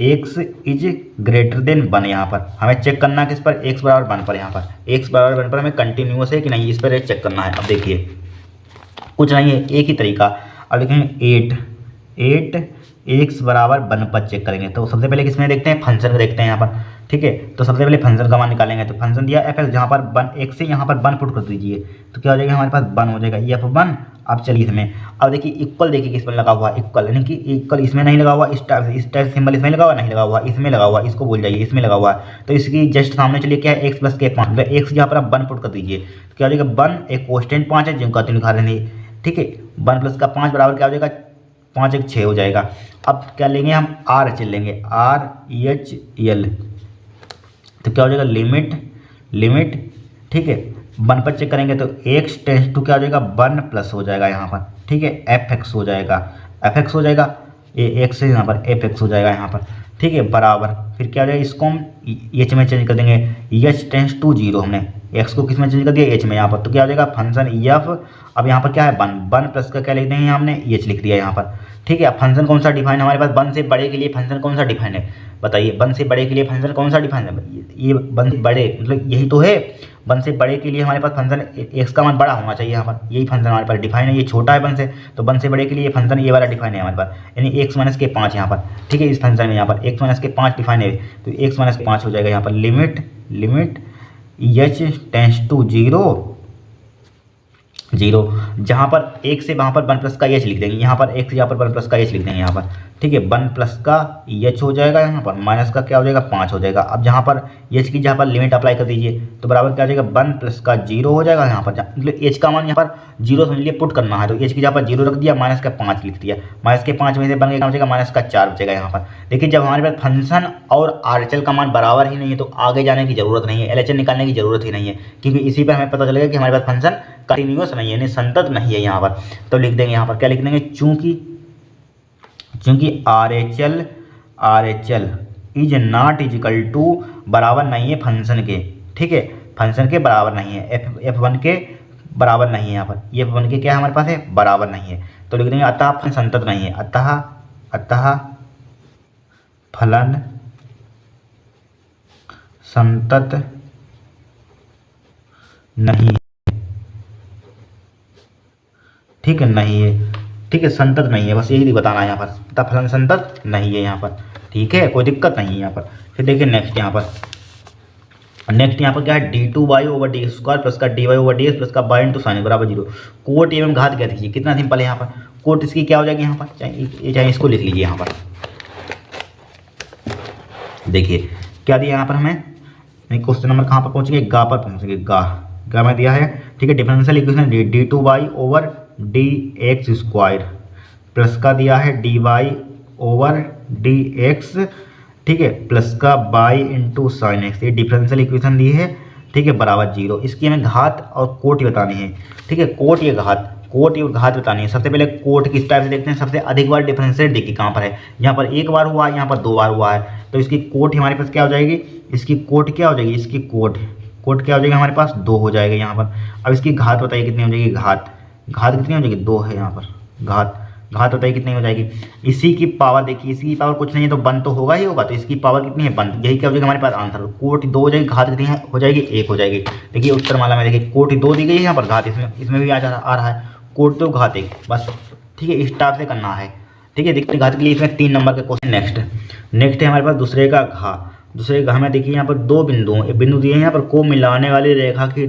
S1: एक्स इज ग्रेटर देन 1। यहाँ पर हमें चेक करना है किस पर, एक्स बराबर 1 पर। यहाँ पर एक्स बराबर 1 पर हमें कंटिन्यूस है कि नहीं, इस पर चेक करना है। अब देखिए कुछ नहीं है, एक ही तरीका। अब देखेंगे 8 एक्स बराबर 1 पर चेक करेंगे, तो सबसे पहले किसमें देखते हैं, फंक्शन को देखते हैं यहाँ पर, ठीक है। तो सबसे पहले फंक्शन का मान निकालेंगे, तो फंक्शन दिया एफ एक्स, जहाँ पर 1 एक्स से यहाँ पर 1 पुट कर दीजिए, तो क्या हो जाएगा हमारे पास 1 हो जाएगा, ये F1। अब चलिए इसमें, अब देखिए इक्वल, देखिए किस पर लगा हुआ है इक्वल, यानी कि इक्वल इसमें नहीं लगा हुआ, इस टाइप सिंबल इसमें लगा हुआ, नहीं लगा हुआ, इसमें लगा हुआ, इसको भूल जाइए, इसमें लगा हुआ है। तो इसकी जस्ट सामने चलिए क्या है, एक्स प्लस के 5, मतलब एक्स जहाँ पर आप 1 पुट कर दीजिए, तो क्या हो जाएगा 1 एक कॉन्स्टेंट 5 है जिनका लिखा रहे, ठीक है। 1 प्लस का 5 बराबर क्या हो जाएगा, 5 एक 6 हो जाएगा। अब क्या लेंगे हम, आर एच लेंगे, RHL, तो क्या हो जाएगा लिमिट, ठीक है। 1 पर चेक करेंगे तो एक्स टेंस टू क्या हो जाएगा 1 प्लस हो जाएगा यहाँ पर, ठीक है, एफ एक्स हो जाएगा, ये एक्स है यहाँ पर एफ एक्स हो जाएगा यहाँ पर, ठीक है, बराबर। फिर क्या हो जाएगा, इसको हम एच में चेंज कर देंगे, एच टेंस टू 0, हमने एक्स को किस में चेंज कर दिया, एच में। यहाँ पर तो क्या हो जाएगा फंक्शन एफ, अब यहाँ पर क्या है 1 प्लस का क्या लिख देंगे, हमने एच लिख दिया यहाँ पर, ठीक है। अब फंक्शन कौन सा डिफाइन हमारे पास, 1 से बड़े के लिए फंक्शन कौन सा डिफाइन है बताइए, 1 से बड़े के लिए फंक्शन कौन सा डिफाइन है, ये 1 से बड़े मतलब यही तो है, 1 से बड़े के लिए हमारे पास फंक्शन एक्स का मान बड़ा होना चाहिए, यहाँ पर यही फंक्शन हमारे पास डिफाइन है, ये छोटा है 1 से, तो 1 से बड़े के लिए फंक्शन ये वाला डिफाइन है हमारे पास, यानी एक्स माइनस के 5 यहाँ पर, ठीक है। इस फंक्शन में यहाँ पर एक्स माइनस के 5 डिफाइन है, तो एक्स माइनस के 5 हो जाएगा यहाँ पर, लिमिट एच टेंस टू 0, जहाँ पर एक से वहाँ पर 1 प्लस का एच लिख देंगे, यहाँ पर एक से यहाँ पर 1 प्लस का एच लिख देंगे यहाँ पर, ठीक है। 1 प्लस का एच हो जाएगा यहाँ पर, माइनस का क्या हो जाएगा 5 हो जाएगा। अब जहाँ पर एच की जहाँ पर लिमिट अप्लाई कर दीजिए, तो बराबर क्या हो जाएगा 1 प्लस का 0 हो जाएगा यहाँ पर, मतलब एच का मान यहाँ पर 0 समझ लिए पुट करना है, तो एच की जहाँ पर 0 रख दिया, माइनस का 5 लिख दिया, माइनस के 5 में से बन गया हो जाएगा माइनस का 4 बचेगा यहाँ पर। देखिए जब हमारे पास फंक्शन और RHL का मान बराबर ही नहीं है, तो आगे जाने की जरूरत नहीं है, LHL निकालने की जरूरत ही नहीं है, क्योंकि इसी पर हमें पता चलेगा कि हमारे पास फंक्शन कंटिन्यूस नहीं है, यानी संतत नहीं है यहाँ पर। तो लिख देंगे यहाँ पर क्या लिख देंगे, चूंकि RHL is not equal to, बराबर नहीं है फंक्शन के, ठीक है, फंक्शन के बराबर नहीं है, F1 के बराबर नहीं है यहाँ पर, ये F1 के क्या है हमारे पास है, बराबर नहीं है। तो लिख देंगे अतः फलन संतत नहीं है, अतः फलन संतत नहीं है, ठीक है, नहीं है, ठीक है, संतत नहीं है, बस यही बताना है यहाँ पर, अतः फलन संतत नहीं है यहाँ पर, ठीक है, कोई दिक्कत नहीं है यहाँ पर। फिर देखिए नेक्स्ट यहाँ पर क्या है, d2y/d² प्लस का dy/dx प्लस का y इंटू साइन बराबर 0, कोट एवं घात क्या दीजिए, कितना सिंपल है यहाँ पर, कोट इसकी क्या हो जाएगी यहाँ पर, चाहे इसको लिख लीजिए यहाँ पर। देखिए क्या दिया यहाँ पर हमें, क्वेश्चन नंबर कहाँ पर पहुँचेंगे, गा पर पहुँचेंगे, गा में दिया है, ठीक है। डिफरेंशियल इक्वेशन d2y/dx² प्लस का दिया है dy/dx, ठीक है, प्लस का y इंटू साइन एक्स, ये डिफरेंशियल इक्वेशन दी है, ठीक है, बराबर 0। इसकी हमें घात और कोट बतानी है, ठीक है, कोट ये घात बतानी है। सबसे पहले कोट किस टाइप से देखते हैं, सबसे अधिक बार डिफरेंशिएट देखिए कहाँ पर है, यहाँ पर 1 बार हुआ है, यहाँ पर 2 बार हुआ है, तो इसकी कोट हमारे पास क्या हो जाएगी, इसकी कोट क्या हो जाएगी, इसकी कोट क्या हो जाएगी हमारे पास 2 हो जाएगा यहाँ पर। अब इसकी घात बताइए कितनी हो जाएगी, घात कितनी हो जाएगी, 2 है यहाँ पर, घात बताइए कितनी हो जाएगी। इसी की पावर देखिए, इसकी पावर कुछ नहीं है तो 1 तो होगा ही होगा, तो इसकी पावर कितनी है 1, यही क्या हो जाएगा हमारे पास आंसर, कोट 2 हो जाएगी, घात कितनी है हो जाएगी 1 हो जाएगी। देखिए उत्तर माला में देखिए कोट 2 दी गई है यहाँ पर, घात इसमें भी आ रहा है, कोट 2 घात 1, बस, ठीक है, इस टाइप से करना है, ठीक है। देखते घात के लिए इसमें 3 नंबर का क्वेश्चन। नेक्स्ट है हमारे पास दूसरे का घा में देखिए यहाँ पर 2 बिंदु दिए हैं यहाँ पर, को मिलाने वाली रेखा की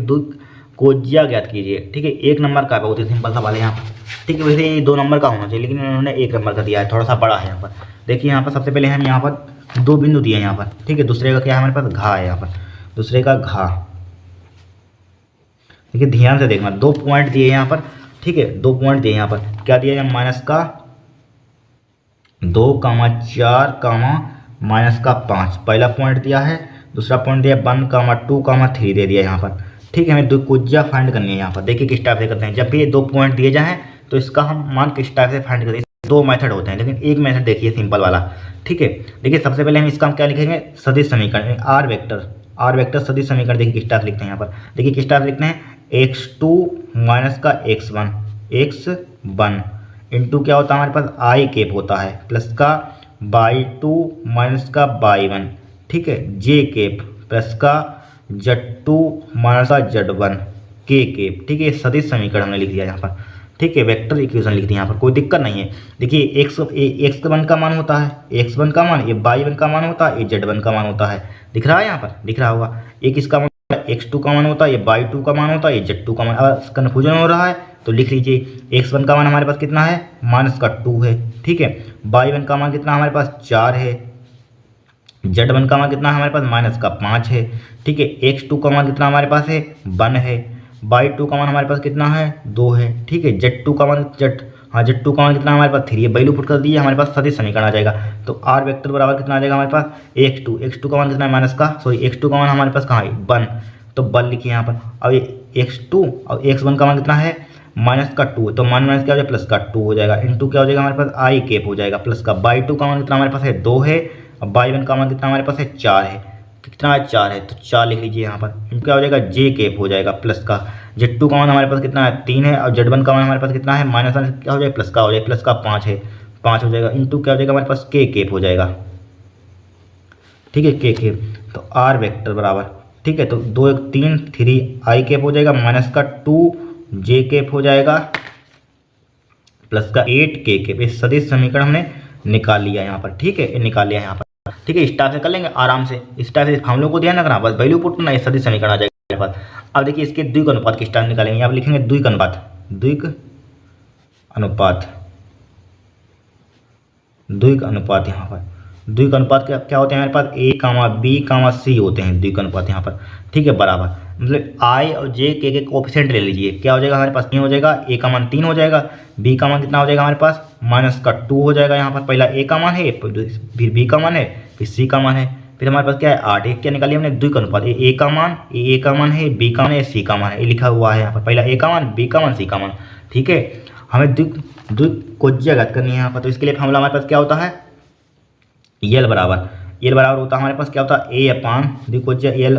S1: कोज्या ज्ञात कीजिए, ठीक है। 1 नंबर का बहुत ही सिंपल सा वाले यहाँ पर, ठीक है, वैसे ये 2 नंबर का होना चाहिए, लेकिन इन्होंने 1 नंबर का दिया है, थोड़ा सा बड़ा है यहाँ पर। देखिए यहाँ पर सबसे पहले हम यहाँ पर 2 बिंदु दिए हैं यहाँ पर, ठीक है, दूसरे का क्या है हमारे पास, घा है यहाँ पर, दूसरे का घा, देखिए ध्यान से देखना, 2 पॉइंट दिए यहाँ पर, ठीक है, 2 पॉइंट दिए यहाँ पर, क्या दिया है, माइनस का 2, 4, माइनस का 5 पहला पॉइंट दिया है। दूसरा पॉइंट दिया 1, 2, 3 दे दिया यहाँ पर। ठीक है, हमें द्विकुज्या फाइंड करनी है यहाँ पर। देखिए किस टाइप से करते हैं, जब भी ये 2 पॉइंट दिए जाएँ तो इसका हम मान किस टाइप से फाइंड करें। 2 मेथड होते हैं, लेकिन एक मेथड देखिए सिंपल वाला। ठीक है, देखिए सबसे पहले हम इसका हम क्या लिखेंगे, सदिश समीकरण, आर वेक्टर सदिश समीकरण। देखिए किस टाइप लिखते हैं यहाँ पर, देखिए किस टाइप लिखते हैं, x2 माइनस का x1 इंटू क्या होता है हमारे पास, आई केप होता है, प्लस का y2 माइनस का y1, ठीक है, जे केप प्लस का z2 माइनस का z1 के केप। ठीक है, सदिश समीकरण हमने लिख दिया यहाँ पर। ठीक है, वेक्टर इक्वेशन लिख दी यहाँ पर, कोई दिक्कत नहीं है। देखिए x1 का मान होता है, x1 का मान, ये y1 का मान होता है, ये z1 का मान होता है। दिख रहा है यहाँ पर, दिख रहा होगा। एक इसका मान x2 का मान होता है, ये y2 का मान होता है, ये z2 का मान। अगर कन्फ्यूजन हो रहा है तो लिख लीजिए, x1 का मान हमारे पास कितना है, माइनस का 2 है। ठीक है, y1 का मान कितना हमारे पास 4 है, z1 का मान कितना है हमारे पास, माइनस का 5 है। ठीक है, x2 का मान कितना हमारे पास है, 1 है। y2 का मान हमारे पास कितना है, 2 है। ठीक है, z2 का मान z2 का मान कितना हमारे पास 3 है। वैल्यू पुट कर दीजिए, हमारे पास सदिश समीकरण आ जाएगा। तो r वेक्टर बराबर कितना आ जाएगा हमारे पास, x2 का मान कितना है, माइनस का x2 का मान हमारे पास कहाँ है, 1, तो 1 लिखिए यहाँ पर। अब ये x2 और x1 का मान कितना है, माइनस का 2, तो माइनस क्या हो जाएगा, प्लस का 2 हो जाएगा, इंटू क्या हो जाएगा हमारे पास, आई केप हो जाएगा, प्लस का y2 का मान कितना हमारे पास है, 2 है, और y1 का मान कितना हमारे पास है, 4 है। कितना है, 4 है, तो 4 लिख लीजिए यहाँ पर। इंटू क्या हो जाएगा, जे केप हो जाएगा, प्लस का z2 का मान हमारे पास कितना है, 3 है, और z1 का मान हमारे पास कितना है, माइनस क्या हो जाएगा, प्लस का हो जाएगा, प्लस का 5 है, 5 हो जाएगा, इंटू क्या हो जाएगा हमारे पास, के केप हो जाएगा। ठीक है, के केप, तो आर वेक्टर बराबर, ठीक है, तो 2 1 3 3 आई केप हो जाएगा, माइनस का 2 जे केप हो जाएगा, प्लस का 8 के केप। इस सदिश समीकरण हमने निकाल लिया यहाँ पर। ठीक है, निकाल लिया यहाँ पर। ठीक है, इस टाइप से कर लेंगे आराम से। इस टाइप से हम लोग को ध्यान रखना, बस वैल्यू पुट करना, सदिश समीकरण आ जाएगा मेरे पास। अब देखिए इसके द्विक अनुपात किस टाइप निकालेंगे, आप लिखेंगे द्विक अनुपात, द्विक अनुपात यहाँ पर। द्विक अनुपात क्या होते हैं हमारे पास, a, b, c होते हैं द्विक अनुपात यहाँ पर। ठीक है, बराबर, मतलब i और j के कोएफिशिएंट ले लीजिए। क्या हो जाएगा हमारे पास, 3 हो जाएगा, a का मान 3 हो जाएगा, b का मान कितना हो जाएगा हमारे पास, माइनस का 2 हो जाएगा यहाँ पर। पहला a का मान है, फिर b का मान है, फिर c का मान है, फिर हमारे पास क्या है 8। एक क्या निकालिए हमने, द्विक अनुपात, a का मान, a का मान है, b का मान है, c का मान है, ये लिखा हुआ है यहाँ पर। पहला a का मान, b का मान, c का मान। ठीक है, हमें द्विकोज्या ज्ञात करनी है यहाँ पर। तो इसके लिए फॉर्मूला हमारे पास क्या होता है, यल बराबर होता है हमारे पास क्या होता है, ए अपान द्विकोज्या यल।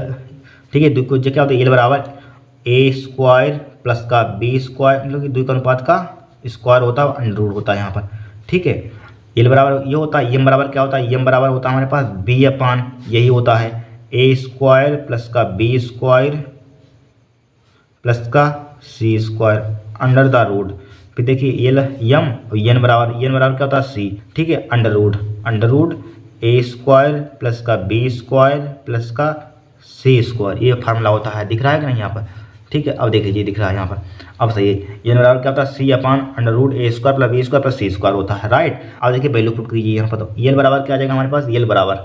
S1: ठीक है, द्विकोज्या क्या होता है, यल बराबर ए स्क्वायर प्लस का बी स्क्वायर, मतलब कि द्विक अनुपात का स्क्वायर होता है, अंडर रूट होता है यहाँ पर। ठीक है, यल बराबर ये होता है, यम बराबर क्या होता है, यम बराबर होता है हमारे पास बी अपान, यही होता है ए स्क्वायर प्लस का बी स्क्वायर प्लस का सी स्क्वायर अंडर द रूट। फिर देखिए यल यम और यन बराबर क्या होता है सी। ठीक है, under root a square plus का बी स्क्वायर प्लस का सी स्क्वायर, ये फार्मूला होता है। दिख रहा है कि नहीं यहाँ पर। ठीक है, अब देख लीजिए, दिख रहा है यहाँ पर। अब सही है, यन बराबर क्या होता है, c upon under root a square plus b square plus c square होता है, राइट। अब देखिए वैल्यू पुट कीजिए यहाँ पर। तो यल बराबर क्या आ जाएगा हमारे पास, यल बराबर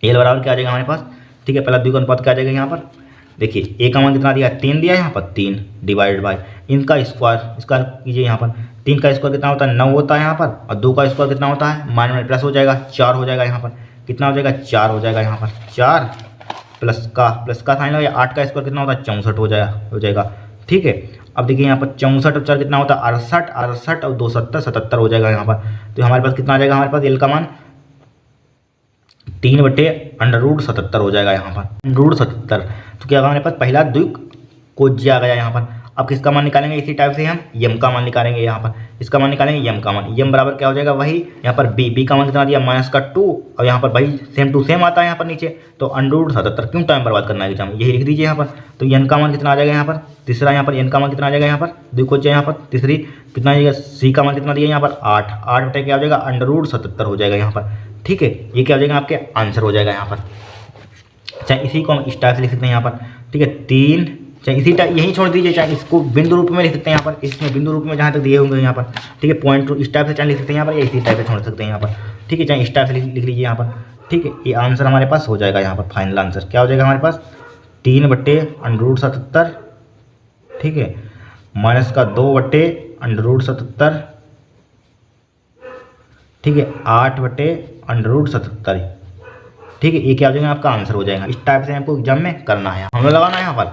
S1: क्या आ जाएगा हमारे पास। ठीक है, पहला द्विक अनुपात क्या आ जाएगा यहाँ पर, देखिए ए का मान कितना दिया है, 3 दिया है यहाँ पर, 3 डिवाइडेड बाय इनका स्क्वायर कीजिए यहाँ पर। 3 का स्क्वायर कितना होता है, 9 होता है यहाँ पर, और 2 का स्क्वायर कितना होता है, माइनस प्लस हो जाएगा, 4 हो जाएगा यहाँ पर। कितना हो जाएगा, 4 हो जाएगा यहाँ पर, 4 प्लस का साइन लगा, 8 का स्क्वायर कितना होता है, 64 हो जाएगा। ठीक है, अब देखिए यहाँ पर 64 और 4 कितना होता है, 68 और 2 70 77 हो जाएगा यहाँ पर। तो हमारे पास कितना आ जाएगा हमारे पास, एल का मान 3/√77 हो जाएगा यहाँ पर, √77। तो क्या होगा हमारे पास, पहला द्विकोज्या आ गया यहाँ पर। अब किसका मान निकालेंगे, इसी टाइप से हम यम का मान निकालेंगे यहाँ पर। इसका मान निकालेंगे यम का मान, यम बराबर क्या हो जाएगा, वही यहाँ पर बी का मान कितना दिया, माइनस का 2, और यहाँ पर वही सेम टू सेम आता है यहाँ पर नीचे। तो √77, क्यों टाइम बर्बाद करना है एग्जाम, यही लिख दीजिए यहाँ पर। तो यन का मान कितना आ जाएगा यहाँ पर, तीसरा यहाँ पर यन का मान कितना आ जाएगा यहाँ पर, द्विकोज्या यहाँ पर तीसरी कितना आ जाएगा, सी का मान कितना दिया यहाँ पर 8 बटे क्या हो जाएगा, √77 हो जाएगा यहाँ पर। ठीक है, ये क्या हो जाएगा, आपके आंसर हो जाएगा यहाँ पर। चाहे इसी को हम इस टाइप से लिख सकते हैं यहाँ पर। ठीक है, 3, चाहे इसी टाइप यही छोड़ दीजिए, चाहे इसको बिंदु रूप में लिख सकते हैं यहाँ पर, इसमें बिंदु रूप में जहाँ तक दिए होंगे यहाँ पर। ठीक है, पॉइंट इस टाइप से चाहे लिख सकते हैं यहाँ पर, या इसी टाइप से छोड़ सकते हैं यहाँ पर। ठीक है, चाहे इस टाइप से लिख लीजिए यहाँ पर। ठीक है, ये आंसर हमारे पास हो जाएगा यहाँ पर। फाइनल आंसर क्या हो जाएगा हमारे पास, 3/√77। ठीक है, माइनस का 2/√77, ठीक है, 8/√77, ठीक है। ये क्या हो जाएगा आपका आंसर हो जाएगा। इस टाइप से आपको एग्जाम में करना है, हमें लगाना है यहाँ पर,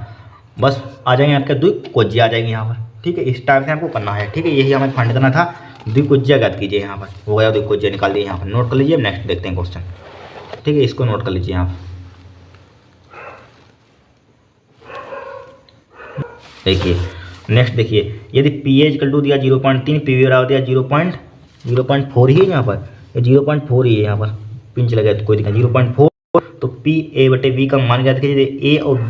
S1: बस आ जाएंगे आपके द्विकोज्या आ जाएगी यहाँ पर, ठीक है। इस टाइप से आपको करना है, ठीक है। यही हमें फाइंड करना था, द्विकोज्या ज्ञात कीजिए यहाँ पर, हो गया द्विकोज्या निकाल दिए यहाँ पर, नोट कर लीजिए। नेक्स्ट देखते हैं क्वेश्चन, ठीक है, इसको नोट कर लीजिए यहाँ पर। देखिए नेक्स्ट देखिए, यदि पी ए इक्वल टू दिया 0.3, पी वी बराबर दिया 0.4 ही है यहाँ पर, 0.4 ही है यहाँ पर, पिंच लगा तो कोई दिक्कत 0.4, तो पी ए बटे वी का मान ज्ञात कीजिए। ए और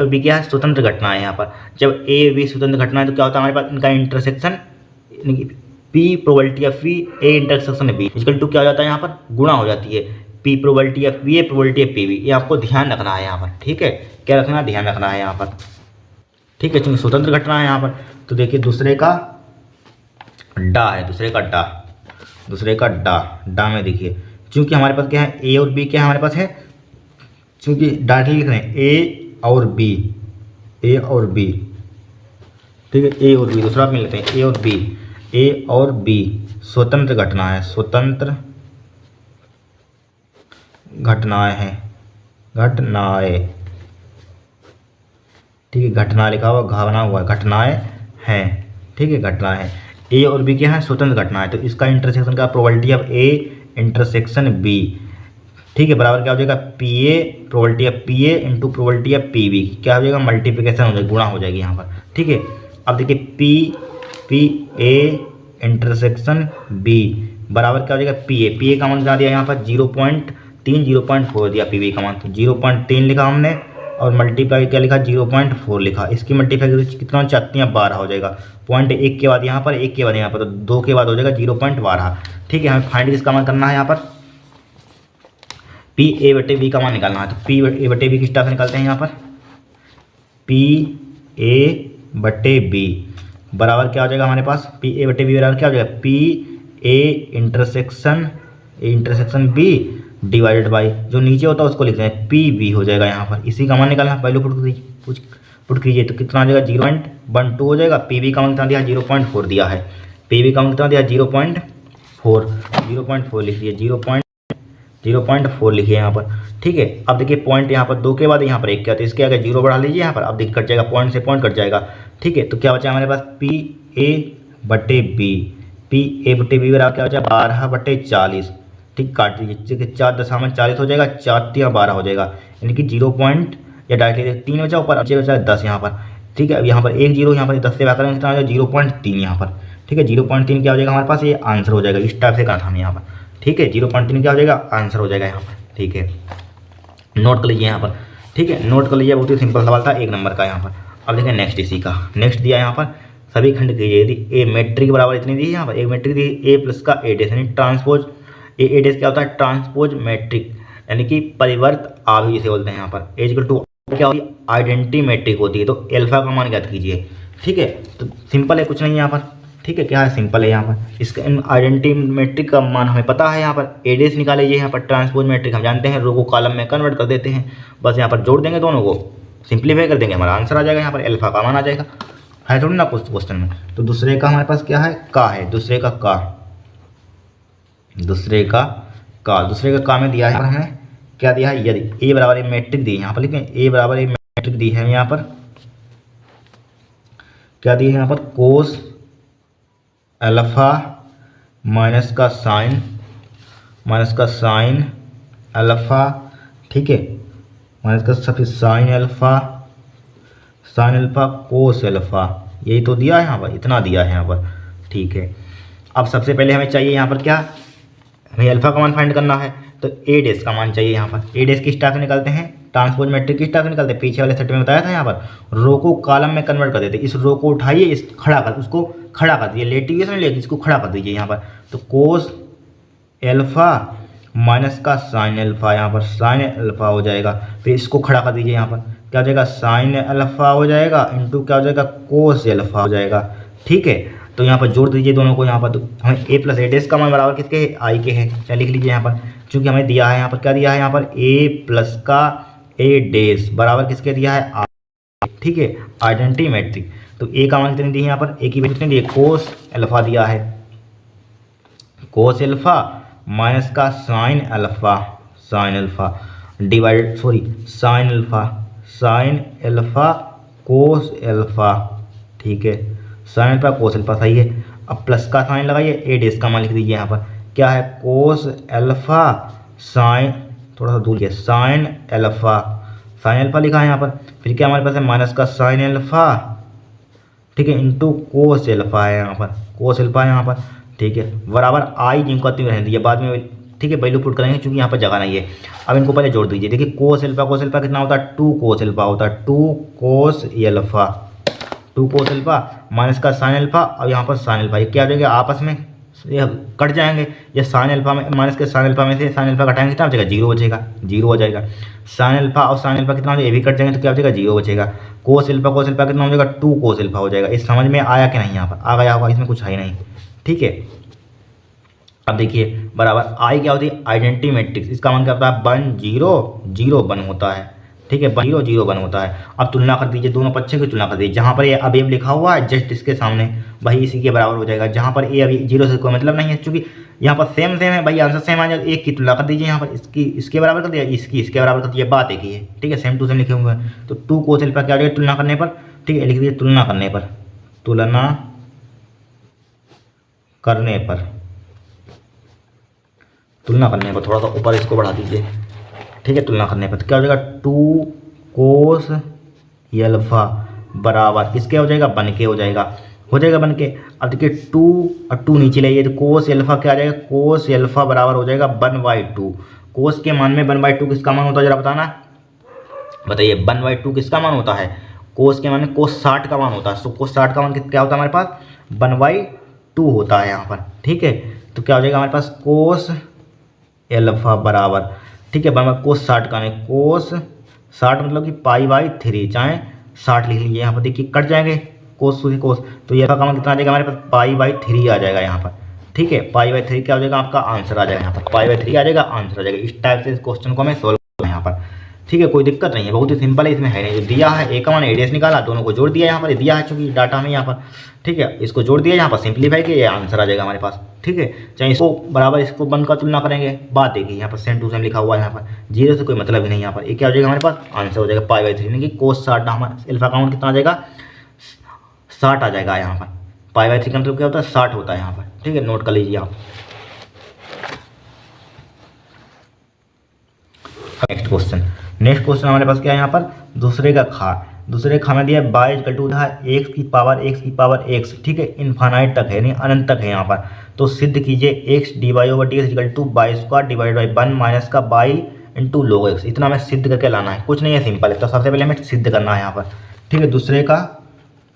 S1: बी क्या है, स्वतंत्र घटना है यहाँ पर। जब ए बी स्वतंत्र घटना है तो क्या होता है हमारे पास, इनका intersection, P probability of v A intersection B equal to क्या हो जाता है यहाँ पर, गुणा हो जाती है P probability of v A probability of P V. ये आपको ध्यान रखना है यहाँ पर, ठीक है। क्या रखना है, ध्यान रखना है यहाँ पर, ठीक है, क्योंकि स्वतंत्र घटना है यहाँ पर। तो देखिए दूसरे का डा है, दूसरे का डा में देखिए, चूंकि हमारे पास क्या है, ए और बी क्या हमारे पास है, चूंकि डायरेक्टली लिख रहे हैं ए और बी, ठीक है, ए और बी, दूसरा में लेते हैं ए और बी स्वतंत्र घटना है, ठीक है, घटना लिखा हुआ, घावना हुआ, घटनाएं हैं, ठीक है, घटना है। ए और बी क्या है, स्वतंत्र घटना है, तो इसका इंटरसेक्शन का probability of A intersection B, ठीक है, बराबर क्या हो जाएगा, P A probability of P A into probability of P B, क्या हो जाएगा, मल्टीप्लिकेशन हो जाएगा, गुणा हो जाएगी यहाँ पर, ठीक है। अब देखिए पी ए इंटरसेक्शन बी बराबर क्या हो जाएगा, पी ए का मान कितना दिया यहाँ पर 0.3, 0.4 दिया पी बी का मान, तो 0.3 लिखा हमने और मल्टीप्लाई क्या लिखा, 0.4 लिखा। इसकी मल्टीप्लाई कितना 4×12 हो जाएगा, पॉइंट 1 के बाद यहाँ पर, 1 के बाद यहाँ पर, तो 2 के बाद हो जाएगा 0.12, ठीक है। हमें फाइंड किसका मान करना है यहाँ पर, पी ए बटे बी का मान निकालना है। तो पी ए बटे बी किस टाइप से निकालते हैं यहाँ पर, पी ए बटे बी बराबर क्या हो जाएगा हमारे पास, पी ए बटे बी बराबर क्या हो जाएगा, P A intersection B divided by जो नीचे होता है उसको लिखते हैं पी बी हो जाएगा यहाँ पर। इसी का मान निकालना, पहले पुट कीजिए तो कितना आ जाएगा 0.12 हो जाएगा। पी बी का मान कितना दिया 0.4 दिया है, पी बी का मान कितना दिया 0.4 लिख लीजिए, 0.4 लिखिए यहाँ पर, ठीक है। अब देखिए पॉइंट यहाँ पर 2 के बाद यहाँ पर 1 क्या था, इसके आगे 0 बढ़ा लीजिए यहाँ पर, अब देखिए कट जाएगा, पॉइंट से पॉइंट कट जाएगा, ठीक है। तो क्या बचा हमारे पास, पी ए बटे बी बराबर क्या बचा 12/40, ठीक, काट दीजिए, 4.40 हो जाएगा, 4×12 हो जाएगा, यानी कि 0 पॉइंट या डायरेक्टली 3 बचा ऊपर, अब बचा 10 यहाँ पर, ठीक है। अब यहाँ पर 1 0 यहाँ पर 10 से भाग करेंगे कितना हो जाएगा 0.3 यहाँ पर, ठीक है। 0.3 क्या हो जाएगा हमारे पास, ये आंसर हो जाएगा। इस टाइप से करना था हमें यहाँ पर, ठीक है। 0.3 क्या हो जाएगा, आंसर हो जाएगा यहाँ पर, ठीक है। नोट कर लीजिए यहाँ पर, ठीक है, नोट कर लीजिए, बहुत ही सिंपल सवाल था, 1 नंबर का यहाँ पर। अब देखिए नेक्स्ट, इसी का नेक्स्ट दिया यहाँ पर, सभी खंड कीजिए। यदि ए मैट्रिक बराबर इतनी दी है यहाँ पर, एक मैट्रिक दी ए प्लस का ए डेस, यानी ट्रांसपोज ए डेस क्या होता है, ट्रांसपोज मैट्रिक, यानी कि परिवर्त आव्यूह जिसे बोलते हैं यहाँ पर। ए इक्वल टू क्या होती है, आइडेंटिटी मैट्रिक होती है, तो अल्फा का मान ज्ञात कीजिए, ठीक है। तो सिंपल है, कुछ नहीं यहाँ पर, ठीक है, क्या है, सिंपल है यहाँ पर। इसका आइडेंटिटी मैट्रिक का मान हमें पता है, यहाँ पर ए डेस निकाले, ये यहाँ पर ट्रांसपोज मैट्रिक हम जानते हैं, रो को कॉलम में कन्वर्ट कर देते हैं, बस यहाँ पर जोड़ देंगे, दोनों को सिंप्लीफाई कर देंगे, हमारा आंसर आ जाएगा यहाँ पर, अल्फा का मान आ जाएगा, है थोड़ी ना कुछ क्वेश्चन में। तो दूसरे का हमारे पास क्या है, का है, दूसरे का का में दिया है हमें, क्या दिया है, यदि ए बराबर ए मैट्रिक दी है यहाँ पर, लिखें ए बराबर ए मैट्रिक दी है यहाँ पर, क्या दी है यहाँ पर, कोस अल्फा माइनस का साइन अल्फा, ठीक है, माइनस का सब साइन अल्फा कोस अल्फा, यही तो दिया है यहाँ पर, इतना दिया है यहाँ पर, ठीक है। अब सबसे पहले हमें चाहिए यहाँ पर क्या, हमें अल्फा का मान फाइंड करना है, तो ए डेस का मान चाहिए यहाँ पर। ए डेस किस टाइप से निकालते हैं, ट्रांसपोज मैट्रिक किस टाइप से निकालते हैं, पीछे वाले सेट में बताया था, यहाँ पर रो को कॉलम में कन्वर्ट कर देते, इस रो को उठाइए, उसको खड़ा कर दीजिए, लेटिव नहीं लेकिन इसको खड़ा कर दीजिए यहाँ पर, तो कोस एल्फा माइनस का साइन अल्फा, यहाँ पर साइन अल्फा हो जाएगा, फिर इसको खड़ा कर दीजिए यहाँ पर, क्या हो जाएगा, साइन अल्फा हो जाएगा इंटू क्या हो जाएगा, कोस अल्फा हो जाएगा, ठीक है। तो यहाँ पर जोड़ दीजिए दोनों को यहाँ पर, तो हमें ए प्लस ए डेस का मान बराबर किसके है, आई के हैं, चलिए लिख लीजिए यहाँ पर, क्योंकि हमें दिया है यहाँ पर, क्या दिया है यहाँ पर, ए प्लस का ए डेस बराबर किसके दिया है, आई, ठीक है, आइडेंटिटी मैट्रिक। तो ए का मान कितनी दी है यहाँ पर, ए की वैल्यू कितनी दी है, कोस अल्फा दिया है, कोस अल्फा माइनस का sine alpha, sine alpha divide sorry sine alpha cos alpha, ठीक है, साइन अल्फा कोस अल्फा सही है। अब प्लस का साइन लगाइए, ए डेस का मान लिख दीजिए यहाँ पर, क्या है, कोस अल्फा साइन, थोड़ा सा दूर किया, साइन अल्फा लिखा है यहाँ पर, फिर क्या हमारे पास है, माइनस का साइन अल्फा, ठीक है, इंटू कोस अल्फा है यहाँ पर, कोस अल्फा है यहाँ पर, ठीक है, बराबर आई जिनको आती हुई रहने दीजिए, बाद में ठीक है वैल्यू पुट करेंगे क्योंकि यहाँ पर जगह नहीं है। अब इनको पहले जोड़ दीजिए, देखिए कोस अल्फा कितना होता है, 2 कोस अल्फा होता है, 2 कोस अल्फा माइनस का साइन अल्फा, और यहाँ पर साइन अल्फा, ये क्या हो जाएगा, आपस में ये कट जाएंगे, ये साइन अल्फा में माइनस के साइन अल्फा में से साइन अल्फा घटाएंगे कितना बचेगा, 0 बचेगा, 0 हो जाएगा। साइन अल्फा और साइन अल्फा कितना हो जाएगा, ये भी कट जाएंगे तो क्या बचेगा, 0 बचेगा। कोस अल्फा कितना हो जाएगा, 2 कोस अल्फा हो जाएगा। इस समझ में आया कि नहीं, यहाँ पर आ गया होगा, इसमें कुछ है ही नहीं, ठीक है। अब देखिए बराबर आई क्या होती है, आइडेंटिटी मैट्रिक्स, इसका मान क्या होता है, 1 0 0 1 होता है, ठीक है, 0 0 1 होता है। अब तुलना कर दीजिए, दोनों पक्षों की तुलना कर दीजिए, जहाँ पर ये अबेव लिखा हुआ है जस्ट इसके सामने भाई इसी के बराबर हो जाएगा, जहाँ पर ए अभी 0 से कोई मतलब नहीं है, चूंकि यहाँ पर सेम है भाई, आंसर सेम आ जाए, एक की तुलना कर दीजिए, यहाँ पर इसकी इसके बराबर कर दिया, इसकी इसके बराबर कर दिया, बात एक ही है, ठीक है, सेम टू सेम लिखे हुए हैं। तो 2 कोस अल्फा क्या हो जाएगा, तुलना करने पर, ठीक है, लिख दीजिए तुलना करने पर, थोड़ा सा ऊपर इसको बढ़ा दीजिए, ठीक है, तुलना करने पर क्या हो जाएगा, 2 कोस अल्फा बराबर इसके हो जाएगा, बन के हो जाएगा बन के। अब देखिए 2 और 2 नीचे लाइए तो कोस अल्फा क्या आ जाएगा, कोस अल्फा बराबर हो जाएगा 1/2। कोस के मान में 1/2 किसका मान होता है, जरा बताना, बताइए 1/2 किसका मान होता है, कोस के मान में कोस 60 का मान होता है। सो कोस 60 का मान क्या होता है हमारे पास, 1/2 होता है यहाँ पर, ठीक है। तो क्या हो जाएगा हमारे पास, कोस अल्फा बराबर, ठीक है, बराबर कोस 60 का नहीं, कोस 60 मतलब कि π/3, चाहे 60 लिख लीजिए, यहाँ पर देखिए कट जाएंगे कोस से कोस, तो ये का मान कितना आ जाएगा हमारे पास, π/3 आ जाएगा यहाँ पर, ठीक है, π/3 क्या हो जाएगा, आपका आंसर आ जाएगा यहाँ पर, π/3 आ जाएगा, आंसर आ जाएगा। इस टाइप से इस क्वेश्चन को हमें सोल्व करना है यहाँ पर, ठीक है, कोई दिक्कत नहीं है, बहुत ही सिंपल है, इसमें है नहीं, जो दिया है ए का मान एडीएस निकाला, दोनों को जोड़ दिया यहाँ पर, दिया है चूंकि डाटा में यहाँ पर, ठीक है, इसको जोड़ दिया यहाँ पर, सिंप्लीफाई किया, ये आंसर आ जाएगा हमारे पास, ठीक है। चाहे इसको बराबर इसको बन का तुलना करेंगे, बात देखिए यहाँ पर सेम टू सेम लिखा हुआ है, यहाँ पर 0 से कोई मतलब ही नहीं, यहाँ पर ये क्या हो जाएगा हमारे पास, आंसर हो जाएगा π/3, यानी कि कोस 60 हमारा अल्फा काउंट कितना आ जाएगा, 60 आ जाएगा यहाँ पर, π/3 का मतलब क्या होता है, 60 होता है यहाँ पर, ठीक है, नोट कर लीजिए आप। नेक्स्ट क्वेश्चन हमारे पास क्या है यहाँ पर, दूसरे का खा में दिया y = है x की पावर x, ठीक है, इनफाइनाइट तक है, यानी अनंत तक है यहाँ पर। तो सिद्ध कीजिए x dy/dx = y² / 1 माइनस का y इंटू log x, इतना हमें सिद्ध करके लाना है, कुछ नहीं है, सिंपल है। तो सबसे पहले हमें सिद्ध करना है यहाँ पर, ठीक है, दूसरे का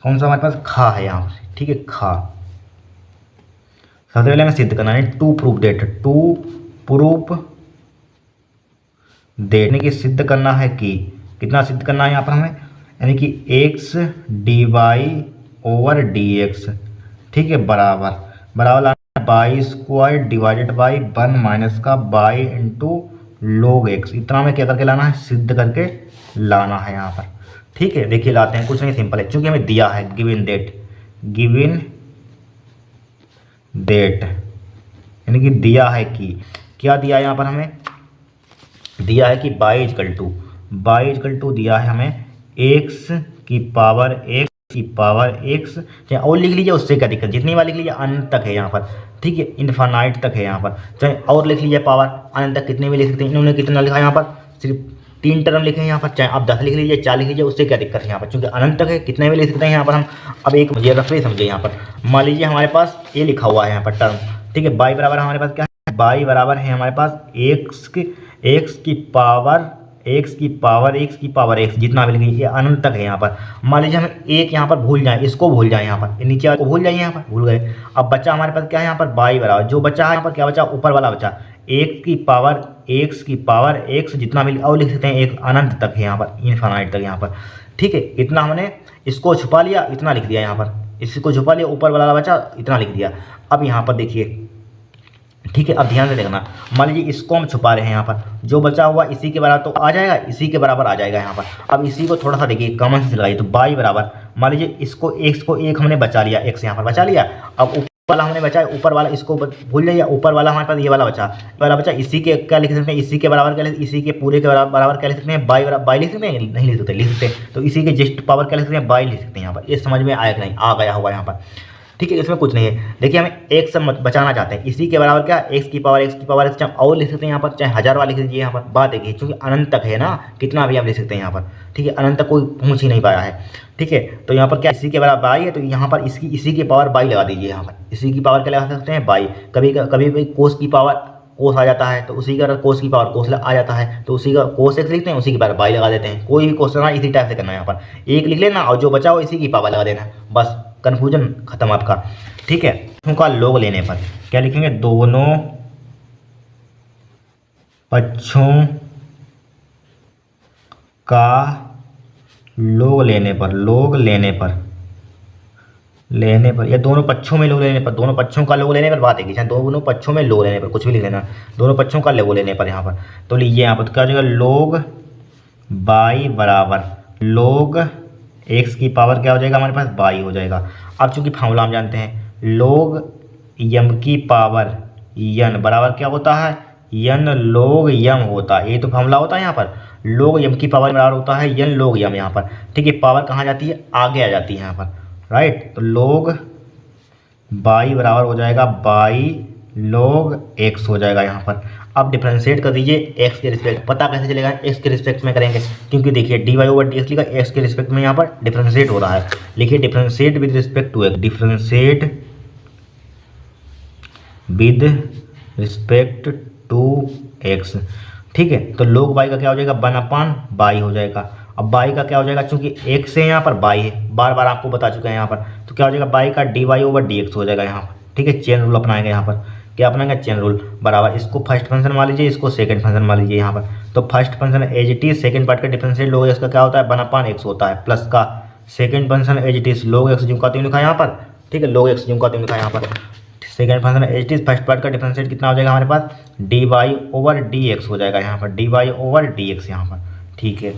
S1: कौन सा हमारे पास, खा है यहाँ पर, ठीक है, खा, सबसे पहले हमें सिद्ध करना है, टू प्रूफ देट, यानी कि सिद्ध करना है कि कितना सिद्ध करना है यहाँ पर हमें, यानी कि x dy/dx, ठीक है, बराबर लाना है y² डिवाइडेड बाई 1 माइनस का y इंटू log x, इतना हमें क्या करके लाना है, सिद्ध करके लाना है यहाँ पर, ठीक है। देखिए लाते हैं, कुछ नहीं, सिंपल है, क्योंकि हमें दिया है गिवन डेट, यानी कि दिया है कि क्या दिया है यहाँ पर, हमें दिया है कि y = दिया है हमें x की पावर x, चाहे और लिख लीजिए, उससे क्या दिक्कत, जितनी बार लिख लीजिए, अनंत तक है यहाँ पर, ठीक है, इनफाइनाइट तक है यहाँ पर, चाहे और लिख लीजिए, पावर अनंत तक कितने भी लिख सकते हैं। इन्होंने कितना लिखा है यहाँ पर, सिर्फ 3 टर्म लिखे हैं यहाँ पर, चाहे आप 10 लिख लीजिए, 4 लिख लीजिए, उससे क्या दिक्कत है यहाँ पर, क्योंकि अनंत तक है, कितने भी लिख सकते हैं यहाँ पर हम। अब एक मुझे रफली समझिए, यहाँ पर मान लीजिए हमारे पास ये लिखा हुआ है यहाँ पर टर्म, ठीक है, y बराबर हमारे पास क्या है, y बराबर है हमारे पास x की पावर x, जितना भी लिखिए, ये अनंत तक है यहाँ पर। मान लीजिए हम एक यहाँ पर भूल जाएं, इसको भूल जाएं, यहाँ पर नीचे वाले को भूल जाइए, यहाँ पर भूल गए। अब बच्चा हमारे पास क्या है यहाँ पर, y बराबर, जो बच्चा है यहाँ पर क्या बचा, ऊपर वाला बचा, x की पावर x, जितना भी और लिख सकते हैं, एक अनंत तक है यहाँ पर, इनफाइनाइट तक यहाँ पर, ठीक है। इतना हमने इसको छुपा लिया, इतना लिख दिया यहाँ पर, इसको छुपा लिया, ऊपर वाला बचा, इतना लिख दिया। अब यहाँ पर देखिए, ठीक है, अब ध्यान से देखना, मान लीजिए इसको हम छुपा रहे हैं, यहाँ पर जो बचा हुआ इसी के बराबर तो आ जाएगा, इसी के बराबर आ जाएगा यहाँ पर। अब इसी को थोड़ा सा देखिए, कॉमन सेंस लगाइए, तो y मान लीजिए इसको एक हमने बचा लिया, x यहाँ पर बचा लिया। अब ऊपर वाला हमने बचा, ऊपर वाला इसको भूल जाइए, ऊपर वाला हमारे पास ये वाला बचा, इसी के क्या लिख सकते हैं, इसी के बराबर क्या, इसी के पूरे के बराबर क्या लिख सकते हैं, बाई लिख सकते हैं, नहीं लिख सकते, तो इसी के जस्ट पावर क्या लिख सकते हैं, बाई लिख सकते हैं। यहाँ पर ये समझ में आया कि नहीं, आ गया होगा यहाँ पर, ठीक है। इसमें कुछ नहीं है, देखिए हमें एक से बचाना चाहते हैं, इसी के बराबर क्या, एक्स की पावर x चाहे और लिख सकते हैं यहाँ पर, चाहे 1000 वाला लिख दीजिए यहाँ पर। बात देखिए, क्योंकि अनंत तक है ना, कितना भी आप लिख सकते हैं यहाँ पर, ठीक है, अनंत तक कोई पहुँच ही नहीं पाया है, ठीक है। तो यहाँ पर क्या, इसी के बराबर बाई है, तो यहाँ पर इसी की पावर बाई लगा दीजिए यहाँ पर, इसी की पावर क्या लगा सकते हैं, बाई। कभी कोस की पावर कोस आ जाता है, तो उसी का कोस की पावर कोस आ जाता है, तो उसी का कोस एक्स लिखते हैं, उसी की पावर बाई लगा देते हैं। कोई भी क्वेश्चन ना इसी टाइप से करना है, यहाँ पर एक लिख लेना और जो बचा हो इसी की पावर लगा देना, बस कन्फ्यूजन खत्म आपका, ठीक है। का लोग लेने पर क्या लिखेंगे, दोनों पक्षों का लोग लेने पर या दोनों पक्षों में लोग लेने पर, दोनों पक्षों का लोग लेने पर, बात है कि चाहे दोनों पक्षों में लोग लेने पर, कुछ भी लिख लेना, दोनों पक्षों का लोग लेने पर यहाँ पर। तो लीजिए यहाँ पर तो क्या हो जाएगा, लोग बाई बराबर लोग एक्स की पावर क्या हो जाएगा, हमारे पास बाई हो जाएगा। अब चूंकि फार्मूला हम जानते हैं, लोग यम की पावर यन बराबर क्या होता है, यन लोग यम होता है, ये तो फार्मूला होता है यहाँ पर। लोग यम की पावर बराबर होता है यन लोग यम यहाँ पर, ठीक है। पावर कहाँ जाती है, आगे आ जाती है यहाँ पर, राइट। तो लोग बाई बराबर हो जाएगा बाई लोग एक्स हो जाएगा यहाँ पर। अब डिफ्रेंशिएट कर दीजिए एक्स के रिस्पेक्ट, पता कैसे चलेगा, एक्स के रिस्पेक्ट में करेंगे, क्योंकि देखिए d Y over D x लिखा, एक्स के रिस्पेक्ट में यहाँ पर डिफ्रेंशिएट हो रहा है। लिखिए differentiate with respect to x, differentiate with respect to x, ठीक है। तो लोग बाई का क्या हो जाएगा, 1/बाई हो जाएगा। अब बाई का क्या हो जाएगा, चूंकि एक्स है यहाँ पर बाई है, बार बार आपको बता चुके हैं यहाँ पर, तो क्या हो जाएगा, बाई का d Y over D x हो जाएगा यहाँ पर, ठीक है। चेन रूल अपनाएंगे यहाँ पर, क्या अपनाएंगे, चेन रूल बराबर, इसको फर्स्ट फंक्शन मान लीजिए, इसको सेकंड फंक्शन मान लीजिए यहाँ पर। तो first function as it is, second part का डिफरेंशिएट लोग इसका क्या होता है, 1/x होता है, प्लस का second function as it is log x जिनका लिखा यहाँ पर, ठीक है, लोग एक्स जिनका लिखा यहाँ पर। Second function as it is, first part का डिफरेंशिएट कितना हो जाएगा हमारे पास, D Y over D x हो जाएगा यहाँ पर, D Y over D x यहाँ पर, ठीक है।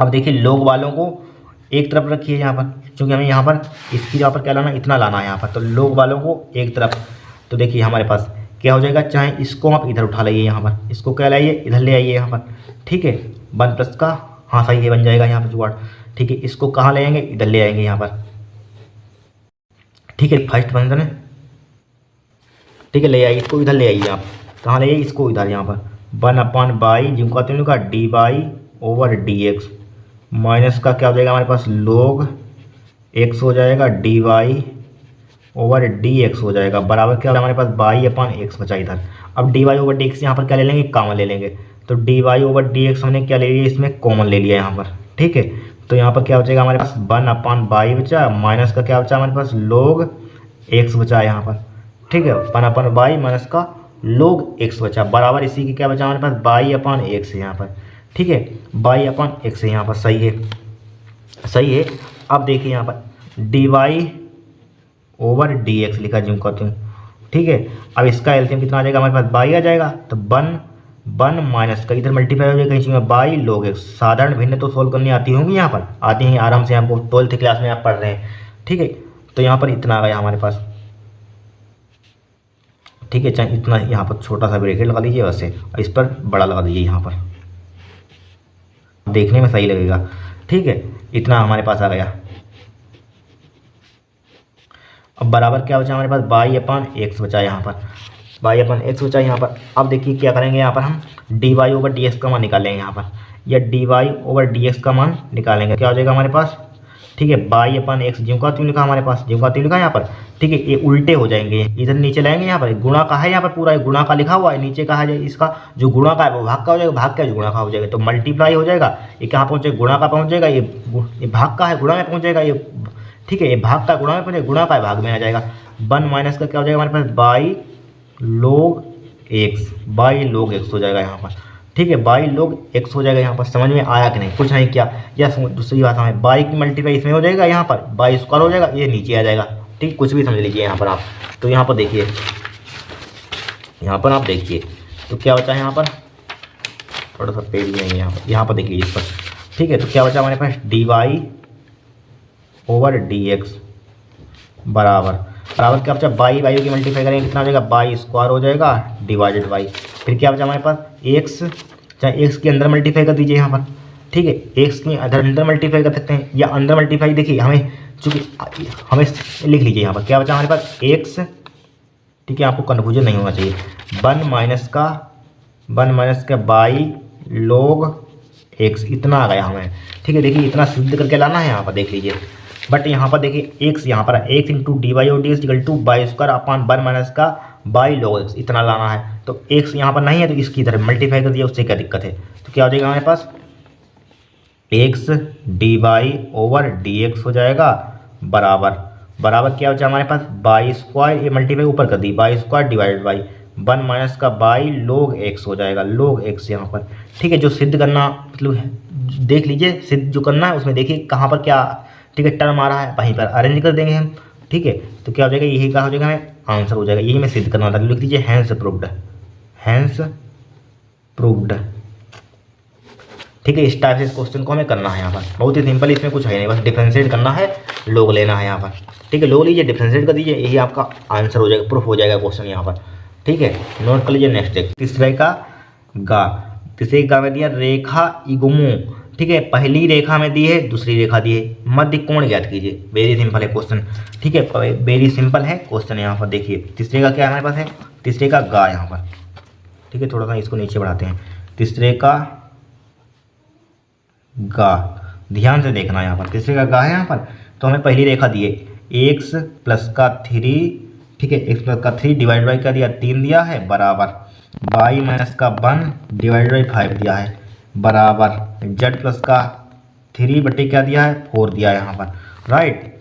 S1: अब देखिए लोग वालों को एक तरफ रखिए यहाँ पर, क्योंकि हमें यहाँ पर इसकी यहाँ पर क्या लाना, इतना लाना है यहाँ पर, तो लोग वालों को एक तरफ। तो देखिए हमारे पास क्या हो जाएगा, चाहे इसको आप इधर उठा लाइए यहाँ पर, इसको क्या लाइए, इधर ले आइए यहाँ पर, ठीक है। 1+ का हाँ सही है बन जाएगा यहाँ पर जुगाड़, ठीक है। इसको कहाँ ले आएंगे, इधर ले आएंगे यहाँ पर, ठीक है। फर्स्ट फंक्शन है, ठीक है, ले आइए इसको इधर ले आइए, आप कहाँ ले आइए, इसको इधर यहाँ पर 1/बाई जिनको आते हैं का d Y over D x, minus का क्या हो जाएगा हमारे पास, लोग एक्स हो जाएगा, d Y over D x हो जाएगा, बराबर क्या हमारे पास बाई अपन एक्स बचा इधर। अब d Y over D x यहाँ पर क्या ले लेंगे, कॉमन ले लेंगे, तो d Y over D x हमने क्या ले लिया, इसमें कॉमन ले लिया यहाँ पर, ठीक है। तो यहाँ पर क्या बचेगा हमारे पास 1/बाई बचा, माइनस का क्या बचा हमारे पास, लोग एक्स बचा यहाँ पर, ठीक है। 1/बाई माइनस का लोग एक्स बचा, बराबर इसी की क्या बचा हमारे पास, बाई अपन एक्स है यहाँ पर, ठीक है, बाई अपन एक्स है यहाँ पर, सही है, सही है। अब देखिए यहाँ पर D Y over D x लिखा जिम करती हूँ, ठीक है। अब इसका एलसीएम कितना आ जाएगा हमारे पास, बाई आ जाएगा, तो 1 माइनस का इधर मल्टीप्लाई हो जाएगा कहीं चीज़ में, बाई लोग एक्स। साधारण भिन्न तो सोल्व करनी आती होंगी यहाँ पर, आती हैं आराम से, आपको 12th क्लास में आप पढ़ रहे हैं, ठीक है। तो यहाँ पर इतना आ गया हमारे पास, ठीक है, चाहे इतना यहाँ पर छोटा सा ब्रैकेट लगा दीजिए वैसे, और इस पर बड़ा लगा दीजिए यहाँ पर, देखने में सही लगेगा, ठीक है। इतना हमारे पास आ गया। अब बराबर क्या बचा हमारे पास, बाई अपन एक्स बचा यहाँ पर, बाई अपन एक्स बचा यहाँ पर। अब देखिए क्या करेंगे यहाँ पर, हम d Y over D x का मान निकालेंगे यहाँ पर, या d Y over D x का मान निकालेंगे, क्या हो जाएगा हमारे पास, ठीक है। बाई अपन एक्स जिम का क्यों लिखा हमारे पास, जिम का क्यों लिखा यहाँ पर, ठीक है। ये उल्टे हो जाएंगे, इधर नीचे लाएंगे, यहाँ पर गुणा का है, यहाँ पर पूरा गुणा का लिखा हुआ है, नीचे का है इसका जो गुणा का है वो भाग का हो जाएगा, भाग का जो गुणा का हो जाएगा, तो मल्टीप्लाई हो जाएगा, ये कहाँ पहुँचेगा, गुणा का पहुँच जाएगा, ये भाग का है गुणा में पहुँच जाएगा, ये ठीक है, ये भाग का गुणा में पहुँचेगा, गुणा का भाग में आ जाएगा। 1 माइनस का क्या हो जाएगा हमारे पास, by log x, by log x हो जाएगा यहाँ पर, ठीक है, बाई लोग एक्स हो जाएगा यहाँ पर। समझ में आया कि नहीं, कुछ नहीं किया, या दूसरी बात हमें बाई की मल्टीप्लाई इसमें हो जाएगा, यहाँ पर बाई स्क्वायर हो जाएगा, ये नीचे आ जाएगा, ठीक, कुछ भी समझ लीजिए यहाँ पर आप। तो यहाँ पर देखिए, यहाँ पर आप देखिए तो क्या बचा है यहाँ पर, थोड़ा सा पेज नहीं है यहाँ पर देखिए इस पर, ठीक है। तो क्या बचा हमारे पास, D Y over D X बराबर क्या बचा, बाई बाई की मल्टीप्लाई करेंगे कितना हो जाएगा, बाई स्क्वायर हो जाएगा डिवाइडेड बाई, फिर क्या बचा हमारे पास एक्स, चाहे एक्स के अंदर मल्टीप्लाई कर दीजिए यहाँ पर, ठीक है, एक्स के अंदर मल्टीप्लाई कर सकते हैं या अंदर मल्टीप्लाई, देखिए हमें चूँकि हमें लिख लीजिए यहाँ पर क्या बचा हमारे पास एक्स, ठीक है, आपको कन्फ्यूजन नहीं होना चाहिए, वन माइनस का बाई लोग एक्स इतना आ गया हमें, ठीक है, देखिए इतना सिद्ध करके लाना है यहाँ पर देख लीजिए, बट यहाँ पर देखिए एक्स यहाँ पर एक्स इंटू डी वाई और D x equal to by square upon one minus का बाई लोग एक्स इतना लाना है, तो एक्स यहाँ पर नहीं है तो इसकी इधर मल्टीप्लाई कर दिया, उससे क्या दिक्कत है, तो क्या हो जाएगा हमारे पास X D Y over D x हो जाएगा बराबर क्या हो जाएगा हमारे पास बाई स्क्वायर, ये मल्टीप्लाई ऊपर कर दी, Y square divided by one minus का बाई लोग एक्स हो जाएगा, लोग एक्स यहाँ पर, ठीक है, जो सिद्ध करना मतलब देख लीजिए, सिद्ध जो करना है उसमें देखिए कहाँ पर क्या, ठीक है, टर्म आ रहा है वहीं पर अरेंज कर देंगे हम, ठीक है, तो क्या हो जाएगा यही क्या हो जाएगा हमें आंसर हो जाएगा, यही मैं सिद्ध करना था, लिख दीजिए हैंस प्रूव्ड, ठीक है, इस टाइप से इस क्वेश्चन को हमें करना है यहाँ पर, बहुत ही सिंपल, इसमें कुछ है नहीं, बस डिफरेंशिएट करना है, लोग लेना है यहाँ पर, ठीक है, लोग लीजिए डिफरेंशिएट कर दीजिए, यही आपका आंसर हो जाएगा, प्रूफ हो जाएगा क्वेश्चन यहाँ पर, ठीक है, नोट कर लीजिए। नेक्स्ट एक तीसरे गा में दिया रेखा इगुमो, ठीक है, पहली रेखा में दी है, दूसरी रेखा दी है, मध्य कोण ज्ञात कीजिए, वेरी सिंपल है क्वेश्चन, ठीक है, वेरी सिंपल है क्वेश्चन, यहाँ पर देखिए तीसरे का क्या हमारे पास है, तीसरे का गा यहाँ पर, ठीक है, थोड़ा सा इसको नीचे बढ़ाते हैं, तीसरे का गा, ध्यान से देखना यहाँ पर, तीसरे का गा है यहाँ पर, तो हमें पहली रेखा दी है एक्स प्लस का थ्री, ठीक है, एक्स प्लस का थ्री डिवाइड बाई क्या दिया, 3 दिया है बराबर बाई माइनस का 1 डिवाइड बाई 5 दिया है बराबर जेड प्लस का 3 बटे क्या दिया है 4 दिया है यहाँ पर, राइट,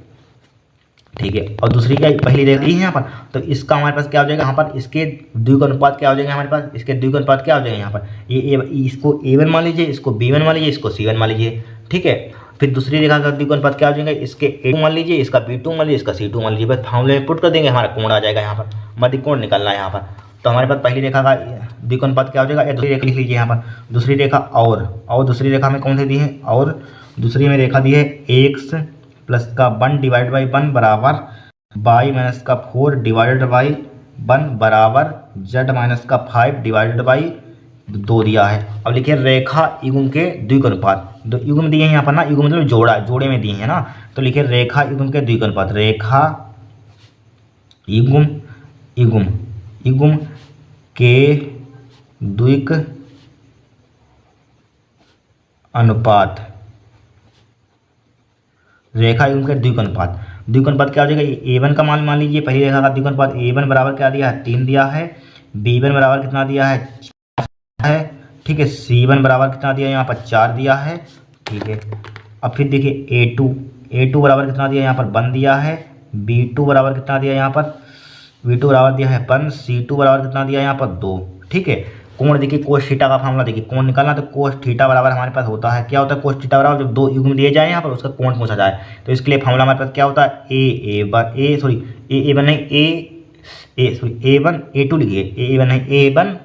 S1: ठीक है, और दूसरी क्या पहली रेखा दी है यहाँ पर, तो इसका हमारे पास क्या हो जाएगा यहाँ पर, इसके द्विगुण अनुपात क्या हो जाएगा हमारे पास, इसके द्विगुण अनुपात क्या हो जाएगा यहाँ पर, ये इसको a1 मान लीजिए, इसको b1 मान लीजिए, इसको c1 मान लीजिए, ठीक है, फिर दूसरी रेखा का द्विगुण अनुपात क्या हो जाएगा, इसके a2 मान लीजिए, इसका b2 मान लीजिए, इसका c2 मान लीजिए, बस फॉर्मूले में पुट कर देंगे, हमारा कोण आ जाएगा यहाँ पर, मध्य कोण निकलना है यहाँ पर, तो हमारे पास पहली रेखा का द्विगुण अनुपात क्या हो जाएगा, या दूसरी रेखा लिख लीजिए यहाँ पर, दूसरी रेखा और दूसरी रेखा में कौन सी दी है, और दूसरी में रेखा दी है एक्स प्लस का 1 डिवाइड बाई 1 बराबर बाई माइनस का 4 डिवाइडेड बाई 1 बराबर जेड माइनस का 5 डिवाइडेड बाई 2 दिया है। अब लिखिए रेखा युग्म के द्विगुण अनुपात, दो युग्म दिए हैं यहाँ पर ना, युग्म मतलब जोड़े में दिए हैं ना, तो लिखिए रेखा युग्म के द्विगुण अनुपात, रेखा युग्म के द्विक अनुपात, रेखा युग्म के द्विगुण अनुपात क्या हो जाएगा, a1 का मान लीजिए, पहली रेखा का द्विगुण अनुपात a1 बराबर क्या दिया है 3 दिया है, b1 बराबर कितना दिया है, ठीक है, c1 बराबर कितना दिया है यहाँ पर 4 दिया है, ठीक है, अब फिर देखिए a2 बराबर कितना दिया यहाँ पर 1 दिया है, b2 बराबर कितना दिया यहाँ पर, v2 बराबर दिया है 1, c2 बराबर कितना दिया यहाँ पर 2, ठीक है, कोण देखिए कोस थीटा का फार्मूला देखिए, कोण निकालना तो कोस थीटा बराबर हमारे पास होता है, क्या होता है कोस थीटा बराबर, जब दो युग्म दिए जाए यहाँ पर उसका कोण पूछा जाए, तो इसके लिए फार्मूला हमारे पास क्या होता है a1 a2 लिखिए, a1 नहीं a1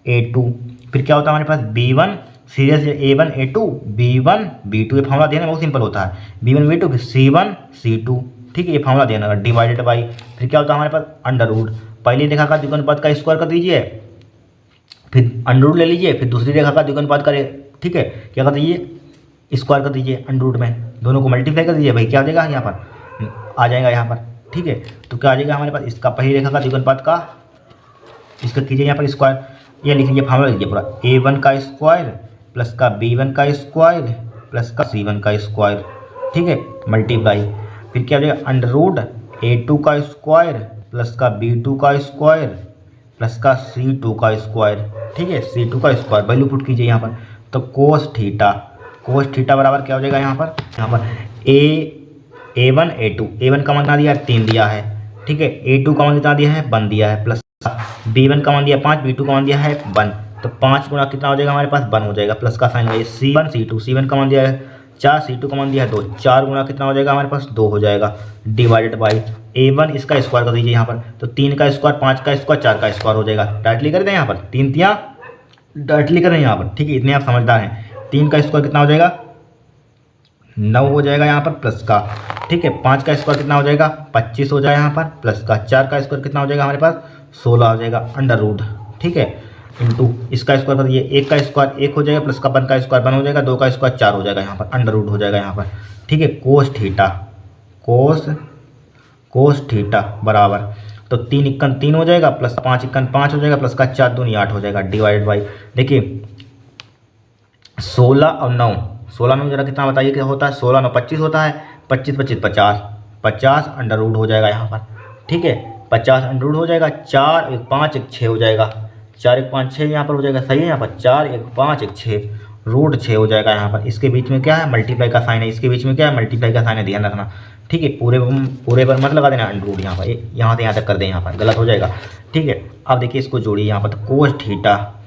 S1: a2, फिर क्या होता है हमारे पास b1, serious a1 a2 b1 b2, ये फार्मूला देना बहुत सिंपल होता है, b1 b2 फिर c1 c2, ठीक है, ये फार्मूला देना डिवाइडेड बाई, फिर क्या होता है हमारे पास अंडर रूट, पहली रेखा का द्विगुण अनुपात का स्क्वायर कर दीजिए, फिर अंडर रूट ले लीजिए, फिर दूसरी रेखा का द्विगुण अनुपात करें, ठीक है, क्या कर दीजिए स्क्वायर कर दीजिए अंडर रूट में, दोनों को मल्टीप्लाई कर दीजिए, भाई क्या आ जाएगा यहाँ पर आ जाएगा यहाँ पर, ठीक है, तो क्या आ जाएगा हमारे पास, इसका पहली रेखा का द्विगुण अनुपात का इसका कीजिए यहाँ पर स्क्वायर, ये लिख लीजिए फार्मूला लीजिए पूरा, a1 का स्क्वायर प्लस का b1 का स्क्वायर प्लस का c1 का स्क्वायर, ठीक है, मल्टीप्लाई, फिर क्या हो जाएगा अंडर रूट a2 का स्क्वायर प्लस का b2 का स्क्वायर प्लस का c2 का स्क्वायर, ठीक है, c2 का स्क्वायर वैल्यू पुट कीजिए यहाँ पर, तो कोस थीटा बराबर क्या हो जाएगा यहाँ पर a1 a1 का मान कितना दिया है 3 दिया है, ठीक है, a2 का मान कितना दिया है 1 दिया है, प्लस b1 का मान दिया 5, b2 का मान दिया है 1, तो 5 गुणा कितना हो जाएगा हमारे पास 1 हो जाएगा, प्लस का साइन है c1 का मान दिया है 4, c2 का मान दिया है 2, 4 गुणा कितना हो जाएगा हमारे पास 2 हो जाएगा, डिवाइडेड बाई a1 इसका स्क्वायर कर दीजिए यहाँ पर, तो 3 का स्क्वायर 5 का स्क्वायर 4 का स्क्वायर हो जाएगा, डायरेक्टली कर दें यहाँ पर 3 तियाँ डायरेक्टली करें यहाँ पर, ठीक है, इतने आप समझदार हैं, 3 का स्क्वायर कितना हो जाएगा 9 हो जाएगा यहाँ पर प्लस का, ठीक है। 5 का स्क्वायर कितना हो जाएगा 25 हो जाएगा यहाँ पर प्लस का। 4 का स्क्वायर कितना हो जाएगा हमारे पास 16 हो जाएगा अंडर रूट, ठीक है, इंटू इसका स्क्वायर कर दिए। 1 का स्क्वायर 1 हो जाएगा प्लस का 1 का स्क्वायर 1 हो जाएगा, 2 का स्क्वायर 4 हो जाएगा यहाँ पर अंडर रूट हो जाएगा यहाँ पर, ठीक है। कोस थीटा कोस थीटा बराबर, तो 3 इक्कन 3 हो जाएगा प्लस 5 इक्कन 5 हो जाएगा प्लस का 4 दूनी 8 हो जाएगा डिवाइडेड बाई, देखिए 16 और 9, 16 में जरा कितना बताइए क्या होता है, 16 9 25 होता है, 25 25 50, 50 अंडर रूट हो जाएगा यहाँ पर, ठीक है। 50 अंडर रूट हो जाएगा, 4 1 5 1 6 हो जाएगा, 4 1 5 6 यहाँ पर हो जाएगा, सही है। यहाँ पर 4 1 5 1 6 रूट 6 हो जाएगा यहाँ पर। इसके बीच में क्या है मल्टीप्लाई का साइन है, इसके बीच में क्या है मल्टीप्लाई का साइन है, ध्यान रखना, ठीक है। पूरे पर मत लगा देना अंडर रूट यहाँ पर, यहाँ से यहाँ तक कर दें, यहाँ पर गलत हो जाएगा, ठीक है। अब देखिए इसको जोड़िए यहाँ पर, तो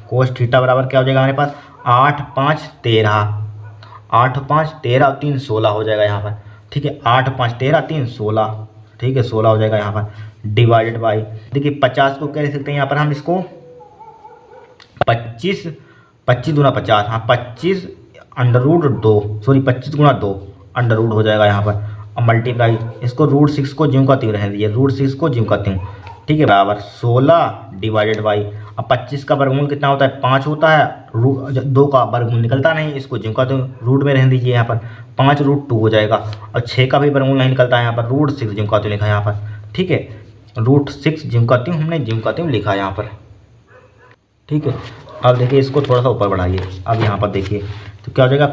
S1: कोस थीटा बराबर क्या हो जाएगा हमारे पास 8 5 13, 8 5 13 और 3 16 हो जाएगा यहाँ पर, ठीक है। 8 5 13 3 16, ठीक है, 16 हो जाएगा यहाँ पर डिवाइडेड बाई, देखिए 50 को क्या लिख सकते हैं यहाँ पर हम इसको 25 25 दूना 50, हाँ 25 अंडर रूट 2, सॉरी 25 गुना 2 अंडर रूट हो जाएगा यहाँ पर। अब मल्टीप्लाई इसको रूट 6 को ज्यों का त्यों रहने दीजिए, रूट 6 को ज्यों का त्यों, ठीक है, बराबर 16 डिवाइडेड बाई, अब 25 का वर्गमूल कितना होता है 5 होता है, 2 का वर्गमूल निकलता नहीं, इसको ज्यों का त्यों रूट में रहने दीजिए यहाँ पर, 5 रूट 2 हो जाएगा। और 6 का भी वर्गमूल नहीं निकलता है यहाँ पर, रूट 6 ज्यों का त्यों लिखा है यहाँ पर, ठीक है, रूट 6 ज्यों का त्यों हमने ज्यों का त्यों लिखा है यहाँ पर, ठीक है। अब देखिए इसको थोड़ा सा ऊपर बढ़ाइए, अब यहाँ पर देखिए तो क्या हो जाएगा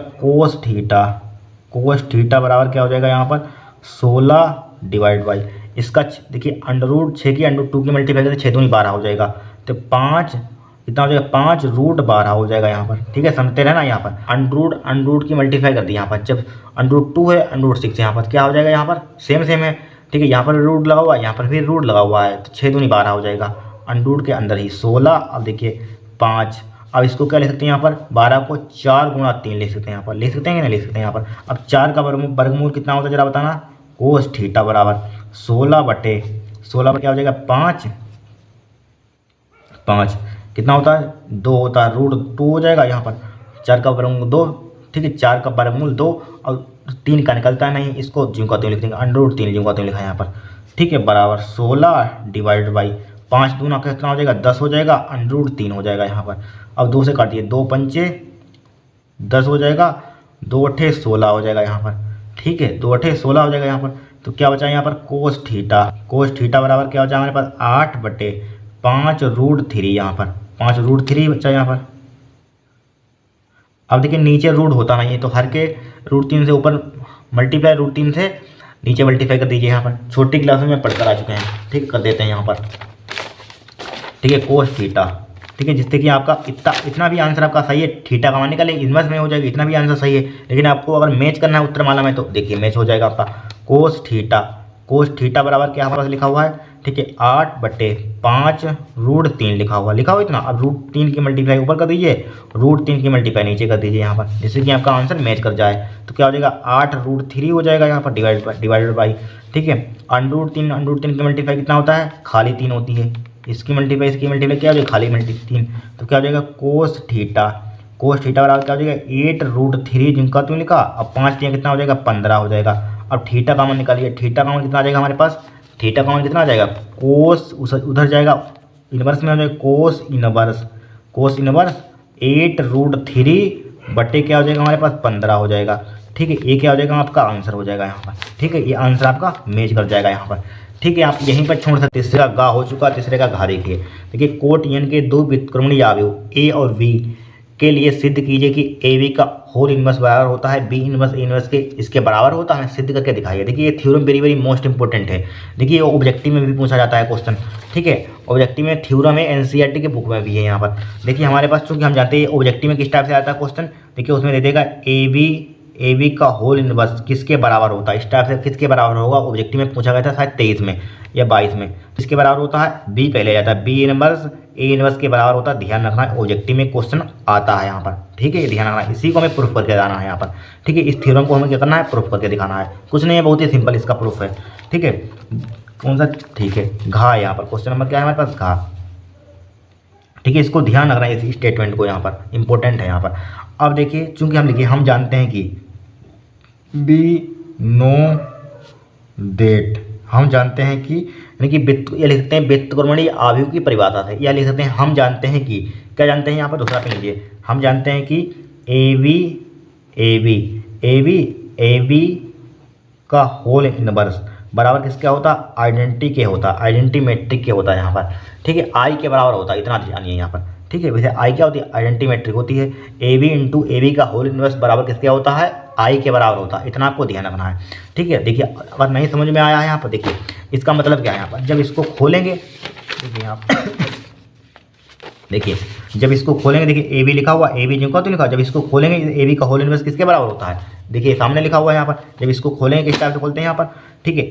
S1: कोस थीटा बराबर क्या हो जाएगा यहाँ पर 16 डिवाइड बाई, इसका देखिए अंडर रूट 6 की अंडर 2 की मल्टीप्लाई करके 6 दूनी 12 हो जाएगा, तो 5 कितना हो जाएगा 5 रूट 12 हो जाएगा यहाँ पर, ठीक है, समझते रहना। यहाँ पर अंडर रूट की मल्टीप्लाई कर दी यहाँ पर, जब अंडर रूट 2 है अंडर रूट 6 यहाँ पर क्या हो जाएगा यहाँ पर सेम है, ठीक है। यहाँ पर रूट लगा हुआ है, यहाँ पर भी रूट लगा हुआ है, तो 6 दूनी 12 हो जाएगा अंडर रूट के अंदर ही 16। अब देखिए 5, अब इसको क्या लिख सकते हैं यहाँ पर 12 को 4 गुणा 3 लिख सकते हैं, यहाँ पर लिख सकते हैं कि नहीं लिख सकते हैं यहाँ पर। अब 4 का वर्गमूल कितना होता है जरा बताना, कोस थीटा बराबर 16 बटे 16 पर क्या हो जाएगा 5 5 कितना होता है 2 होता है, रूट 2 हो जाएगा यहाँ पर, 4 का वर्गमूल 2, ठीक है, 4 का वर्गमूल 2 और 3 का निकलता है नहीं, इसको ज्यों का त्यों लिख देंगे, अंडर रूट 3 ज्यों का त्यों लिखा है यहाँ पर, ठीक है, बराबर 16 डिवाइड बाई 5 दूना कितना हो जाएगा 10 हो जाएगा, अंडर रूट 3 हो जाएगा यहाँ पर। अब 2 से काटिए, 2 पंचे 10 हो जाएगा, 2 अठे 16 हो जाएगा यहाँ पर, ठीक है, 2 अठे 16 हो जाएगा यहाँ पर। तो क्या बचा यहाँ पर कोस थीटा बराबर क्या हो जाएगा हमारे पास 8 बटे 5 रूट 3, यहाँ पर 5 रूट 3 बचा यहाँ पर। अब देखिए नीचे रूट होता नहीं है, तो हर के रूट 3 से ऊपर मल्टीप्लाई रूट 3 से नीचे मल्टीप्लाई कर दीजिए यहाँ पर, छोटी क्लास में पढ़कर आ चुके हैं, ठीक, कर देते हैं यहाँ पर, ठीक है, कोस थीटा, ठीक है, जिससे कि आपका इतना भी आंसर आपका सही है, थीटा का मान निकाले इनवर्स में हो जाएगा, इतना भी आंसर सही है। लेकिन आपको अगर मैच करना है उत्तर माला में तो देखिए मैच हो जाएगा आपका कोस थीटा बराबर क्या हमारे पास लिखा हुआ है, ठीक है, 8 बटे 5 रूट 3 लिखा हुआ इतना। अब रूट 3 की मल्टीप्लाई ऊपर कर दीजिए, रूट 3 की मल्टीप्लाई नीचे कर दीजिए यहाँ पर, जिससे कि आपका आंसर मैच कर जाए। तो क्या हो जाएगा 8 रूट 3 हो जाएगा यहाँ पर डिवाइडेड बाई, ठीक है, अंडर रूट 3 की मल्टीप्लाई कितना होता है खाली 3 होती है, इसकी मल्टीप्लाई क्या हो जाएगा खाली 3, तो क्या हो जाएगा कोस थीटा बराबर क्या हो जाएगा 8 रूट 3 जिनका तुम लिखा, अब 5 दिया कितना हो जाएगा 15 हो जाएगा। अब थीटा कॉमन निकालिए, थीटा कॉमन कितना आ जाएगा हमारे पास, थीटा कॉमन कितना आ जाएगा कोस उधर जाएगा इनवर्स में हो जाएगा कोस इनवर्स 8 रूट 3 बटे क्या हो जाएगा हमारे पास 15 हो जाएगा, ठीक है। ये क्या हो जाएगा आपका आंसर हो जाएगा यहाँ पर, ठीक है, ये आंसर आपका मैच कर जाएगा यहाँ पर, ठीक है। आप यहीं पर छोड़ सकते, तीसरे का गा हो चुका, तीसरे का घा देखिए। देखिए कोट एन के दो व्युत्क्रमणीय अवयव ए और बी के लिए सिद्ध कीजिए कि ए बी का होल इनवर्स बराबर होता है बी इनवर्स ए इनवर्स के इसके बराबर होता है, सिद्ध करके दिखाइए। देखिए ये थ्योरम वेरी मोस्ट इंपॉर्टेंट है, देखिए ये ऑब्जेक्टिव में भी पूछा जाता है क्वेश्चन, ठीक है, ऑब्जेक्टिव में थ्योरम है, एनसीईआरटी के बुक में भी है यहाँ पर। देखिए हमारे पास चूंकि हम जानते हैं ऑब्जेक्टिव में किस टाइप से आता है क्वेश्चन, देखिए उसमें दे देगा ए बी का होल इनवर्स किसके बराबर होता है, इस टाइप से किसके बराबर होगा, ऑब्जेक्टिव में पूछा गया था शायद 23 में या 22 में, किसके बराबर होता है बी पहले जाता है, बी इनवर्स ए इनवर्स के बराबर होता है। ध्यान रखना है ऑब्जेक्टिव में क्वेश्चन आता है यहाँ पर, ठीक है, ध्यान रखना है, इसी को हमें प्रूफ करके जाना है यहाँ पर, ठीक है। इस थ्योरम को हमें क्या करना है प्रूफ करके दिखाना है, कुछ नहीं है, बहुत ही सिंपल इसका प्रूफ है, ठीक है। कौन सा, ठीक है, घा यहाँ पर क्वेश्चन नंबर क्या है हमारे पास घा, ठीक है, इसको ध्यान रखना है इस स्टेटमेंट को यहाँ पर इंपॉर्टेंट है यहाँ पर। अब देखिए चूंकि हम जानते हैं कि बी नो दैट हम जानते हैं कि, यानी कि या लिख सकते हैं व्युत्क्रमणीय आव्यूह की परिभाषा से, या लिख सकते हैं हम जानते हैं कि, क्या जानते हैं यहाँ पर दूसरा पे लीजिए, हम जानते हैं कि ए बी का होल इनवर्स बराबर किसका होता है, आइडेंटिटी के होता है, आइडेंटिटी मैट्रिक के होता है यहाँ पर, ठीक है, आई के बराबर होता है, इतना जानिए यहाँ पर, ठीक है। वैसे आई क्या होती है, आइडेंटिटी मैट्रिक होती है। A B into A B का होल इनवर्स बराबर किसके होता है, आई के बराबर होता है, इतना आपको ध्यान रखना है, ठीक है। देखिए अगर नहीं समझ में आया है यहाँ पर, देखिए इसका मतलब क्या है, यहाँ पर जब इसको खोलेंगे, देखिए यहाँ देखिए जब इसको खोलेंगे, देखिए ए बी लिखा हुआ, ए बी जिनका तो लिखा, जब इसको खोलेंगे ए बी का होल इनवर्स किसके बराबर होता है, देखिए सामने लिखा हुआ है यहाँ पर, जब इसको खोलेंगे किस टाइप से खोलते हैं यहाँ पर, ठीक है,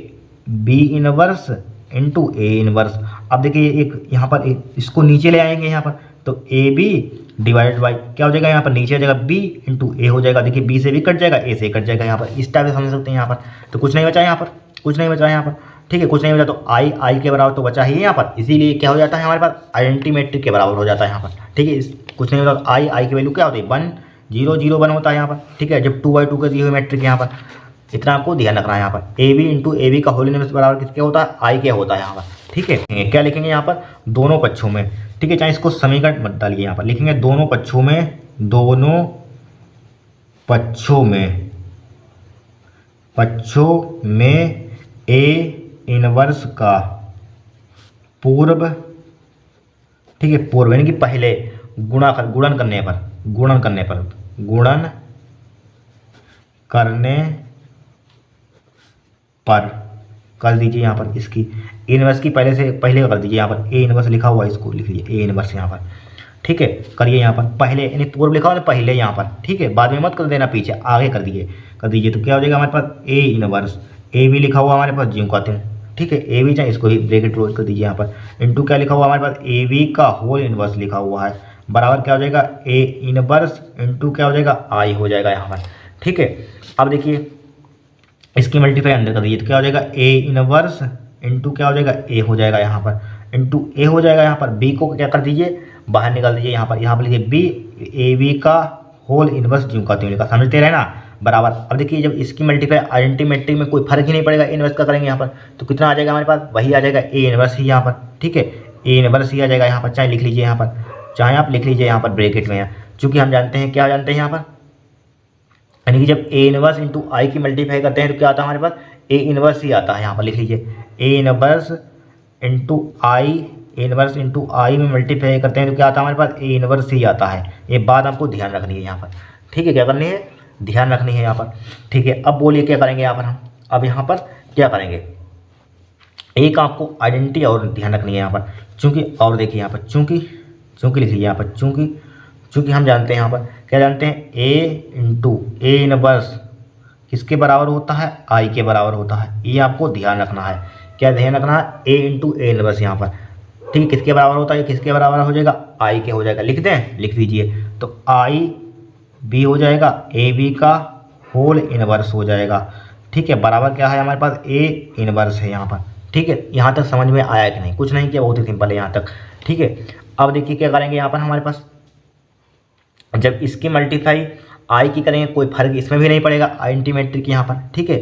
S1: B inverse into A inverse. अब देखिए एक यहाँ पर इसको नीचे ले आएंगे यहाँ पर, तो ए बी डिवाइडेड बाई क्या हो जाएगा यहाँ पर, नीचे आ जाएगा बी इंटू ए हो जाएगा, देखिए बी से भी कट जाएगा, ए से कट जाएगा यहाँ पर, इस टाइप से समझ सकते हैं यहाँ पर। तो कुछ नहीं बचा यहाँ पर, कुछ नहीं बचा यहाँ पर, ठीक है, कुछ नहीं बचा, तो आई के बराबर तो बचा ही है यहाँ पर, इसीलिए क्या हो जाता है हमारे पास, आइडेंटिटी मैट्रिक के बराबर हो जाता है यहाँ पर, ठीक है। कुछ नहीं बचा, आई की वैल्यू क्या होती है, 1 0 0 1 होता है यहाँ पर, ठीक है, जब 2/2 का दी हुई मैट्रिक यहाँ पर, इतना आपको ध्यान रखना है यहाँ पर। A B into A B का होल इनवर्स बराबर किसके होता है, आई के होता है यहाँ पर, ठीक है। क्या लिखेंगे यहाँ पर, दोनों पक्षों में, ठीक है, चाहे इसको समीकरण मत डालिए, यहाँ पर लिखेंगे दोनों पक्षों में, दोनों पक्षों में ए इनवर्स का पूर्व, ठीक है, पूर्व यानी कि पहले गुणन करने पर कर दीजिए यहाँ पर, इसकी इनवर्स की पहले कर दीजिए, यहाँ पर ए इनवर्स लिखा हुआ है, इसको लिख लीजिए ए इनवर्स यहाँ पर, ठीक है, करिए यहाँ पर पहले, यानी पूर्व लिखा हुआ है पहले यहाँ पर, ठीक है, बाद में मत कर देना, पीछे आगे कर दीजिए, तो क्या हो जाएगा हमारे पास ए इनवर्स, ए भी लिखा हुआ हमारे पास ज्यों कहते हैं, ठीक है, ए बी चाहे इसको ही ब्रैकेट क्लोज कर दीजिए यहाँ पर, इंटू क्या लिखा हुआ हमारे पास, ए बी का होल इनवर्स लिखा हुआ है, बराबर क्या हो जाएगा, ए इनवर्स इंटू क्या हो जाएगा, आई हो जाएगा यहाँ पर, ठीक है। अब देखिए इसकी मल्टीप्लाई अंदर कर दीजिए, तो क्या हो जाएगा, ए इनवर्स इंटू क्या हो जाएगा, ए हो जाएगा यहाँ पर, इंटू ए हो जाएगा यहाँ पर, बी को क्या कर दीजिए, बाहर निकाल दीजिए यहाँ पर लिखिए बी, ए बी का होल इनवर्स ज्यों कहते हैं, समझते रहे ना, बराबर। अब देखिए जब इसकी मल्टीप्लाई आइडेंटिटी मैट्रिक में कोई फर्क ही नहीं पड़ेगा, इनवर्स का करेंगे यहाँ पर, तो कितना आ जाएगा हमारे पास, वही आ जाएगा ए इनवर्स ही यहाँ पर, ठीक है, ए इनवर्स ही आ जाएगा यहाँ पर, चाहे लिख लीजिए यहाँ पर, चाहे आप लिख लीजिए यहाँ पर ब्रैकेट में, चूँकि हम जानते हैं, क्या जानते हैं यहाँ पर, यानी कि जब ए इनवर्स इंटू आई की मल्टीप्लाई करते हैं तो क्या आता है हमारे पास, ए इनवर्स ही आता है, यहाँ पर लिख लीजिए ए इनवर्स इंटू आई में मल्टीप्लाई करते हैं तो क्या आता है हमारे पास, ए इनवर्स ही आता है। ये बात आपको ध्यान रखनी है यहाँ पर, ठीक है, क्या करनी है, ध्यान रखनी है यहाँ पर, ठीक है। अब बोलिए क्या करेंगे यहाँ पर हम, अब यहाँ पर क्या करेंगे, एक आपको आइडेंटिटी और ध्यान रखनी है यहाँ पर, चूँकि, और देखिए यहाँ पर चूँकि लिख लीजिए यहाँ पर, चूँकि हम जानते हैं यहाँ पर, क्या जानते हैं, ए इंटू ए इनवर्स किसके बराबर होता है, आई के बराबर होता है, ये आपको ध्यान रखना है। क्या ध्यान रखना है, ए इंटू ए इनवर्स यहाँ पर, ठीक है, किसके बराबर होता है, किसके बराबर हो जाएगा, आई के हो जाएगा, लिख दें, लिख दीजिए, तो आई बी हो जाएगा, ए बी का होल इनवर्स हो जाएगा, ठीक है, बराबर क्या है हमारे पास, ए इनवर्स है यहाँ पर, ठीक है। यहाँ तक समझ में आया कि नहीं, कुछ नहीं किया, बहुत ही सिंपल है यहाँ तक, ठीक है। अब देखिए क्या करेंगे यहाँ पर हमारे पास, जब इसकी मल्टीप्लाई आई की करेंगे कोई फर्क इसमें भी नहीं पड़ेगा, आइडेंटिटी मैट्रिक यहाँ पर, ठीक है,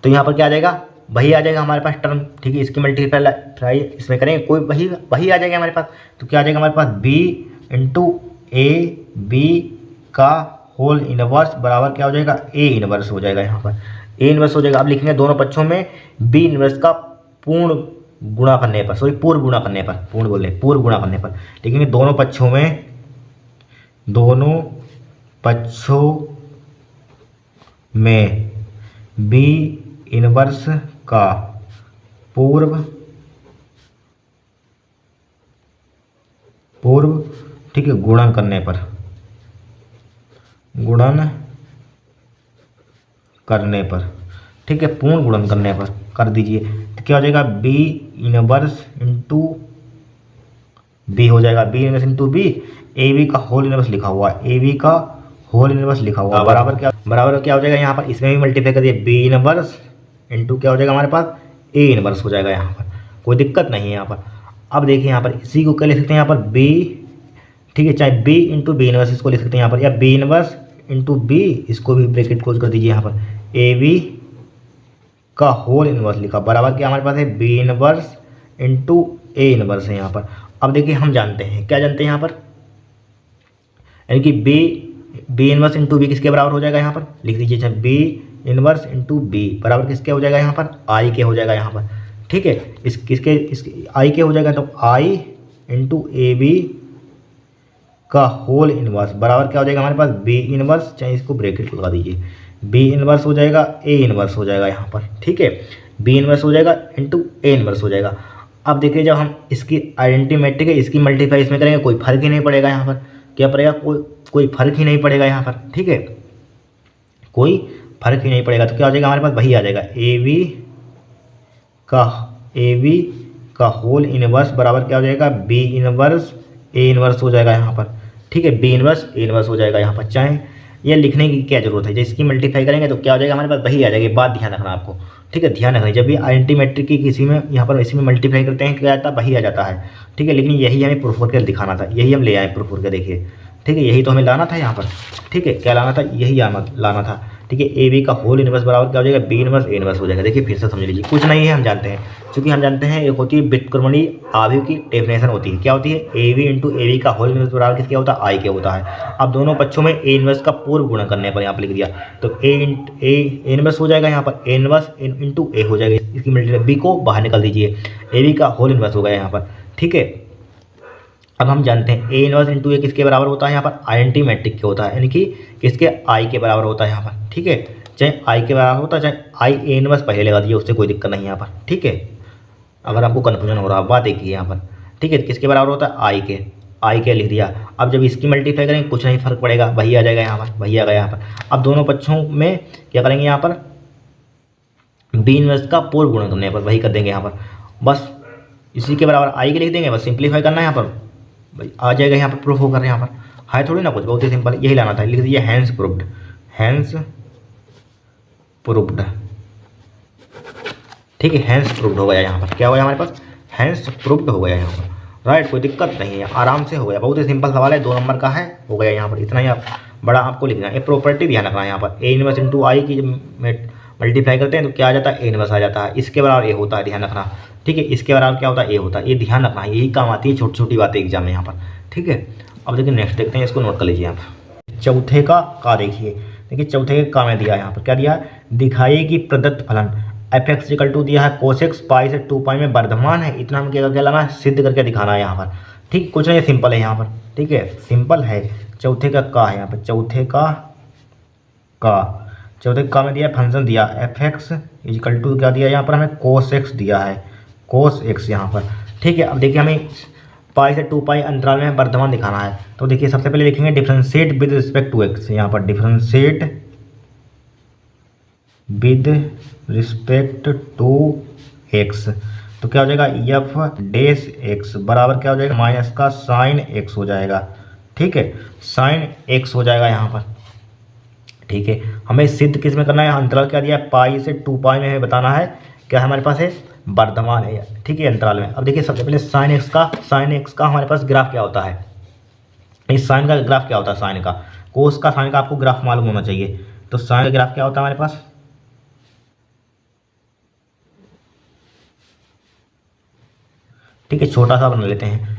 S1: तो यहाँ पर क्या आ जाएगा, वही आ जाएगा हमारे पास टर्म, ठीक है, इसकी मल्टीप्लाई इसमें करेंगे कोई वही आ जाएगा हमारे पास, तो क्या आ जाएगा हमारे पास, बी इंटू ए बी का होल इनवर्स बराबर क्या हो जाएगा, ए इनवर्स हो जाएगा यहाँ पर, ए इनवर्स हो जाएगा। अब लिखेंगे दोनों पक्षों में बी इनवर्स का पूर्ण गुणा करने पर, पूर्व गुणा करने पर लिखेंगे दोनों पक्षों में बी इनवर्स का पूर्व, ठीक है, गुणन करने पर, ठीक है, पूर्ण गुणन करने पर कर दीजिए, तो क्या हो जाएगा, बी इनवर्स इंटू बी हो जाएगा, B inverse into B, A B का होल इनवर्स लिखा हुआ है, ए बी का होल इनवर्स लिखा हुआ है, बराबर क्या हो जाएगा यहाँ पर, इसमें भी मल्टीप्लाई कर दिए, बी इनवर्स इंटू क्या हो जाएगा हमारे पास, ए इनवर्स हो जाएगा यहाँ पर, कोई दिक्कत नहीं है यहाँ पर। अब देखिए यहाँ पर इसी को क्या लिख सकते हैं यहाँ पर, बी, ठीक है, चाहे बी इंटू बी इनवर्स इसको लिख सकते हैं यहाँ पर, या बी इनवर्स इंटू बी, इसको भी ब्रैकेट क्लोज कर दीजिए यहाँ पर, ए बी का होल इनवर्स लिखा बराबर क्या हमारे पास है, B inverse into A inverse है यहाँ पर। अब देखिए हम जानते हैं, क्या जानते हैं यहाँ पर, यानी कि बी इनवर्स इंटू बी किसके बराबर हो जाएगा, यहाँ पर लिख दीजिए बी इनवर्स इंटू बी बराबर किसके हो जाएगा यहाँ पर, आई के हो जाएगा यहाँ पर। ठीक है, इसके आई के हो जाएगा, तो आई इंटू ए बी का होल इनवर्स बराबर क्या हो जाएगा हमारे पास, बी इनवर्स, चाहे इसको ब्रैकेट लगा दीजिए, बी इनवर्स हो जाएगा, ए इनवर्स हो जाएगा यहाँ पर। ठीक है, बी इनवर्स हो जाएगा इंटू ए इनवर्स हो जाएगा। अब देखिए जब हम इसकी आइडेंटिटी मैट्रिक है, इसकी मल्टीप्लाई इसमें करेंगे, कोई फर्क ही नहीं पड़ेगा यहाँ पर, क्या पड़ेगा, कोई फर्क ही नहीं पड़ेगा यहाँ पर। ठीक है, कोई फर्क ही नहीं पड़ेगा, तो क्या हो जाएगा हमारे पास, वही आ जाएगा ए बी का होल इनवर्स बराबर क्या हो जाएगा, बी इनवर्स ए इनवर्स हो जाएगा यहाँ पर। ठीक है, बी इनवर्स ए इनवर्स हो जाएगा यहाँ पर, चाहे ये लिखने की क्या जरूरत है, जब इसकी मल्टीप्लाई करेंगे तो क्या हो जाएगा हमारे पास, वही आ जाएगी। बात ध्यान रखना आपको, ठीक है, ध्यान रखना, जब भी आइडेंटिटी मैट्रिक की किसी में यहाँ पर इसी में मल्टीप्लाई करते हैं क्या आता है, वही आ जाता है। ठीक है, लेकिन यही हमें प्रूफ करके दिखाना था, यही हम ले आए प्रूफ करके, देखिए। ठीक है, यही तो हमें लाना था यहाँ पर। ठीक है, क्या लाना था, यही लाना था। ठीक है, ए बी का होल इनवर्स बराबर क्या हो जाएगा, बी इनवर्स ए इनवर्स हो जाएगा। देखिए फिर से समझ लीजिए, कुछ नहीं है, हम जानते हैं, क्योंकि हम जानते हैं एक होती है व्युत्क्रमणीय आव्यूह की डेफिनेशन होती है, क्या होती है, A B into A B का होल इनवर्स बराबर किसके होता है, आई के होता है। अब दोनों पक्षों में ए इनवर्स का पूर्व गुणा करने पर यहाँ पर लिख दिया, तो ए इनवर्स हो जाएगा यहाँ पर, ए इनवर्स इंटू ए हो जाएगा, इसकी मल्टीप्लाई बी को बाहर निकाल दीजिए, ए बी का होल इनवर्स हो गया यहाँ पर। ठीक है, अब हम जानते हैं ए इनवर्स इंटू ए किसके बराबर होता है यहाँ पर, आइडेंटिटी मैट्रिक के होता है, यानी कि किसके, आई के बराबर होता है यहाँ पर। ठीक है, चाहे आई के बराबर होता है, चाहे आई ए इनवर्स पहले लगा दीजिए, उससे कोई दिक्कत नहीं यहाँ पर। ठीक है, अगर आपको कन्फ्यूजन हो रहा है, बात एक ही है यहाँ पर। ठीक है, किसके बराबर होता है, आई के लिख दिया। अब जब इसकी मल्टीप्लाई करेंगे कुछ नहीं फर्क पड़ेगा, वही आ जाएगा यहाँ पर, वही आ गया यहाँ पर। अब दोनों पक्षों में क्या करेंगे यहाँ पर, बी इनवर्स का पूर्व गुणा करने पर वही कर देंगे यहाँ पर, बस इसी के बराबर आई के लिख देंगे, बस सिंप्लीफाई करना है यहाँ पर, भाई आ जाएगा यहाँ पर, प्रूफ होकर यहाँ पर है थोड़ी ना कुछ, बहुत ही सिंपल, यही लाना था, लिख दीजिए हैंस प्रूव्ड, हैंस प्रूव्ड। ठीक है, हैंस प्रूव्ड हो गया यहाँ पर, क्या हो गया हमारे पास, हैंस प्रूव्ड हो गया यहाँ पर। राइट, कोई दिक्कत नहीं है, आराम से हो गया, बहुत ही सिंपल सवाल है, 2 नंबर का है, हो गया यहाँ पर, इतना ही आप बड़ा आपको लिखना है। ये प्रॉपर्टी ध्यान रखना है यहाँ पर, ए इनवर्स इंटू आई की जब मल्टीप्लाई करते हैं तो क्या आ जाता है, ए इनवर्स आ जाता है, इसके बराबर ए होता है, ध्यान रखना। ठीक है, इसके बराबर क्या होता है, ए होता है, ये ध्यान रखना है, यही काम आती है छोटी छोटी बातें एग्जाम में यहाँ पर। ठीक है, अब देखिए नेक्स्ट देखते हैं, इसको नोट कर लीजिए आप। चौथे का देखिए चौथे का में दिया है यहाँ पर, क्या दिया है, दिखाइए कि प्रदत्त फलन एफ एक्स इक्वल टू दिया है कोस एक्स पाई से 2 पाई में वर्धमान है, इतना हम क्या लाना है, सिद्ध करके दिखाना है यहाँ पर। ठीक, कुछ नहीं, सिंपल है यहाँ पर। ठीक है, सिंपल है, चौथे का है यहाँ पर, चौथे का में दिया फंक्शन दिया एफ एक्स इक्वल टू क्या दिया यहाँ पर, हमें कोस एक्स दिया है, कोस एक्स यहाँ पर। ठीक है, अब देखिए हमें पाई से 2 पाई अंतराल में वर्धमान दिखाना है, तो देखिए सबसे पहले लिखेंगे differentiate with respect to x, यहाँ पर differentiate with respect to x, तो क्या हो जाएगा, एफ डैश एक्स बराबर क्या हो जाएगा, माइनस का साइन एक्स हो जाएगा। ठीक है, साइन एक्स हो जाएगा यहाँ पर। ठीक है, हमें सिद्ध किस में करना है, अंतराल क्या दिया है, पाई से 2 पाई में हमें बताना है क्या हमारे पास है, वर्धमान है। ठीक है, अंतराल में। अब देखिए सबसे पहले साइन एक्स का हमारे पास ग्राफ क्या होता है, इस साइन का ग्राफ क्या होता है, साइन का, कोस का साइन का आपको ग्राफ मालूम होना चाहिए, तो साइन का ग्राफ क्या होता है हमारे पास, ठीक है, छोटा सा बना लेते हैं।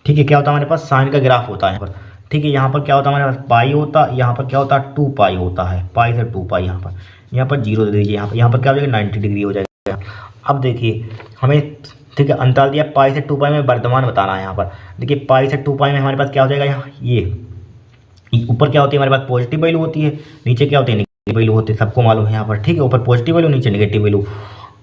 S1: ठीक है, क्या होता है हमारे पास, साइन का ग्राफ होता है यहाँ पर। ठीक है, यहाँ पर क्या होता है हमारे पास, पाई होता, यहाँ पर क्या होता है, 2 पाई होता है, पाई से 2 पाई, यहाँ पर 0 दे दीजिए, यहाँ पर क्या हो जाएगा, 90 डिग्री हो जाएगा। अब देखिए हमें, ठीक है, अंतराल दिया पाई से 2 पाई में वर्धमान बताना है यहाँ पर। देखिए पाई से 2 पाई में हमारे पास क्या हो जाएगा, यहाँ ये ऊपर क्या होती है हमारे पास, पॉजिटिव वैल्यू होती है, नीचे क्या होती है, नेगेटिव वैल्यू होती है, सबको मालूम है यहाँ पर। ठीक है, ऊपर पॉजिटिव वैल्यू, नीचे नेगेटिव वैल्यू।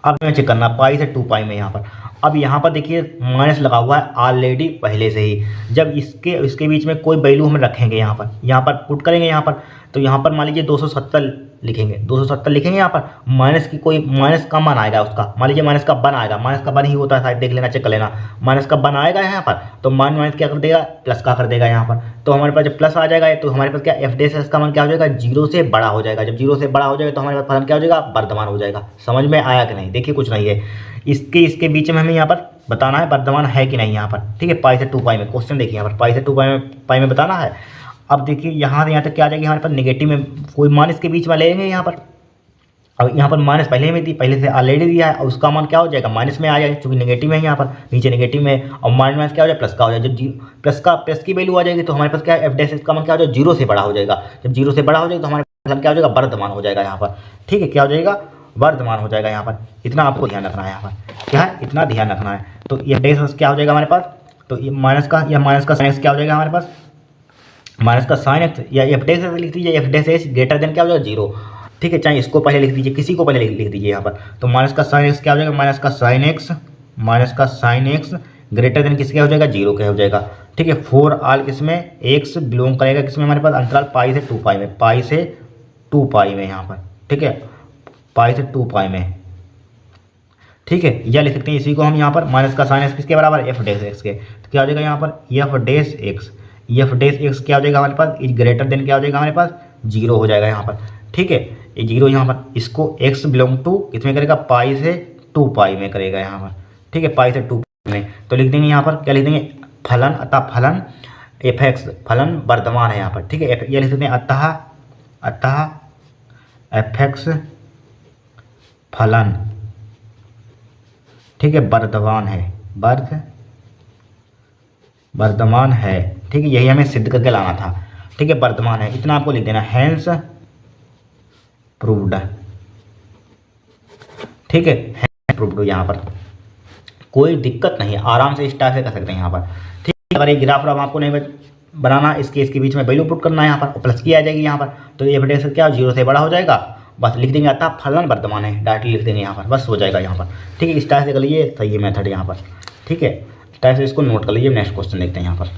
S1: अब हमें चेक करना पाई से 2 पाई में यहाँ पर, अब यहाँ पर देखिए माइनस लगा हुआ है ऑलरेडी पहले से ही, जब इसके बीच में कोई वैल्यू हम रखेंगे यहाँ पर पुट करेंगे यहाँ पर, तो यहाँ पर मान लीजिए 270 लिखेंगे, 270 लिखेंगे यहाँ पर, माइनस की कोई माइनस का मान आएगा उसका, मान लीजिए माइनस का 1 आएगा, माइनस का 1 ही होता है शायद, देख लेना, चेक कर लेना, माइनस का 1 आएगा यहाँ पर, तो माइनस क्या कर देगा, प्लस का कर देगा यहाँ पर, तो हमारे पास जब प्लस आ जाएगा तो हमारे पास क्या एफ डैश एक्स का मान क्या हो जाएगा, 0 से बड़ा हो जाएगा, जब 0 से बड़ा हो जाएगा तो हमारे पास फलन क्या हो जाएगा, वर्धमान हो जाएगा। समझ में आया कि नहीं, देखिए कुछ नहीं है, इसके बीच में हमें यहाँ पर बताना है वर्तमान है कि नहीं यहाँ पर, ठीक है, पाई से 2 पाई में। क्वेश्चन देखिए यहाँ पर पाई से 2 पाई में बताना है। अब देखिए यहाँ से यहाँ तक क्या आ जाएगी हमारे पास, नेगेटिव में कोई मान इसके बीच में लेंगे यहाँ पर। अब यहाँ पर माइनस पहले में थी, पहले से ऑलरेडी दिया है, और उसका मान क्या हो जाएगा, माइनस में आ जाएगा, क्योंकि नेगेटिव में है यहाँ पर, नीचे नेगेटिव में, और माइनस क्या हो जाएगा, प्लस का हो जाएगा। जब प्लस की वैल्यू आ जाएगी तो हमारे पास क्या है, एफ डैश का मान क्या हो जाएगा, 0 से बड़ा हो जाएगा। जब 0 से बड़ा हो जाएगा तो हमारे पास क्या हो जाएगा, वर्तमान हो जाएगा यहाँ पर, ठीक है, क्या हो जाएगा, वर्तमान हो जाएगा यहाँ पर। इतना आपको ध्यान रखना है यहाँ पर, क्या है, इतना ध्यान रखना है। तो ये डैश क्या हो जाएगा हमारे पास, तो ये माइनस का साइन एक्स क्या हो जाएगा हमारे पास, माइनस का साइन एक्स, या एफ डैश लिख दीजिए, F dash x greater than क्या हो जाएगा, 0, ठीक है, चाहे इसको पहले लिख दीजिए, किसी को पहले लिख दीजिए यहाँ पर। तो माइनस का साइन एक्स क्या हो जाएगा, माइनस का साइन एक्स ग्रेटर देन किसके हो जाएगा, 0 के हो जाएगा, ठीक है। फॉर ऑल किसमें, एक्स बिलोंग करेगा किसमें, हमारे पास अंतराल पाई से 2 पाई में, पाई से 2 पाई में यहाँ पर, ठीक है, पाई से 2 पाई में, ठीक है। या लिख सकते हैं इसी को हम यहाँ पर, माइनस का साइन एक्स किसके बराबर, एफ डैश एक्स के। तो क्या हो जाएगा यहाँ पर, एफ डैश एक्स क्या हो जाएगा हमारे पास, इज ग्रेटर देन क्या हो जाएगा हमारे पास, 0 हो जाएगा यहाँ पर, ठीक है। ये 0 यहाँ पर, इसको एक्स बिलोंग टू किसमें करेगा, पाई से 2 पाई में करेगा यहाँ पर, ठीक है, पाई से 2 पाई में। तो लिख देंगे यहाँ पर, क्या लिख देंगे, फलन, अतः फलन एफ एक्स, फलन वर्तमान है यहाँ पर, ठीक है। ये लिख देते हैं अतः एफ एक्स फलन, ठीक है, वर्तमान है, ठीक है, यही हमें सिद्ध करके लाना था, ठीक है, वर्तमान है, इतना आपको लिख देना, हैंस प्रूव्ड, ठीक है, प्रूव्ड। यहाँ पर कोई दिक्कत नहीं, आराम से स्टार से कर सकते हैं यहाँ पर, ठीक है। अगर ये ग्राफ आपको नहीं बनाना, इसके बीच में वैल्यू पुट करना है यहाँ पर, प्लस की आ जाएगी यहाँ पर, तो ये एफ डैश क्या 0 से बड़ा हो जाएगा, बस लिख देंगे अतः फलन वर्तमान है, डायरेक्टली लिख देंगे यहाँ पर, बस हो जाएगा यहाँ पर, ठीक है। स्टार से कर लीजिए, सही है मेथड यहाँ पर, ठीक है, स्टार से इसको नोट कर लीजिए। नेक्स्ट क्वेश्चन देखते हैं यहाँ पर।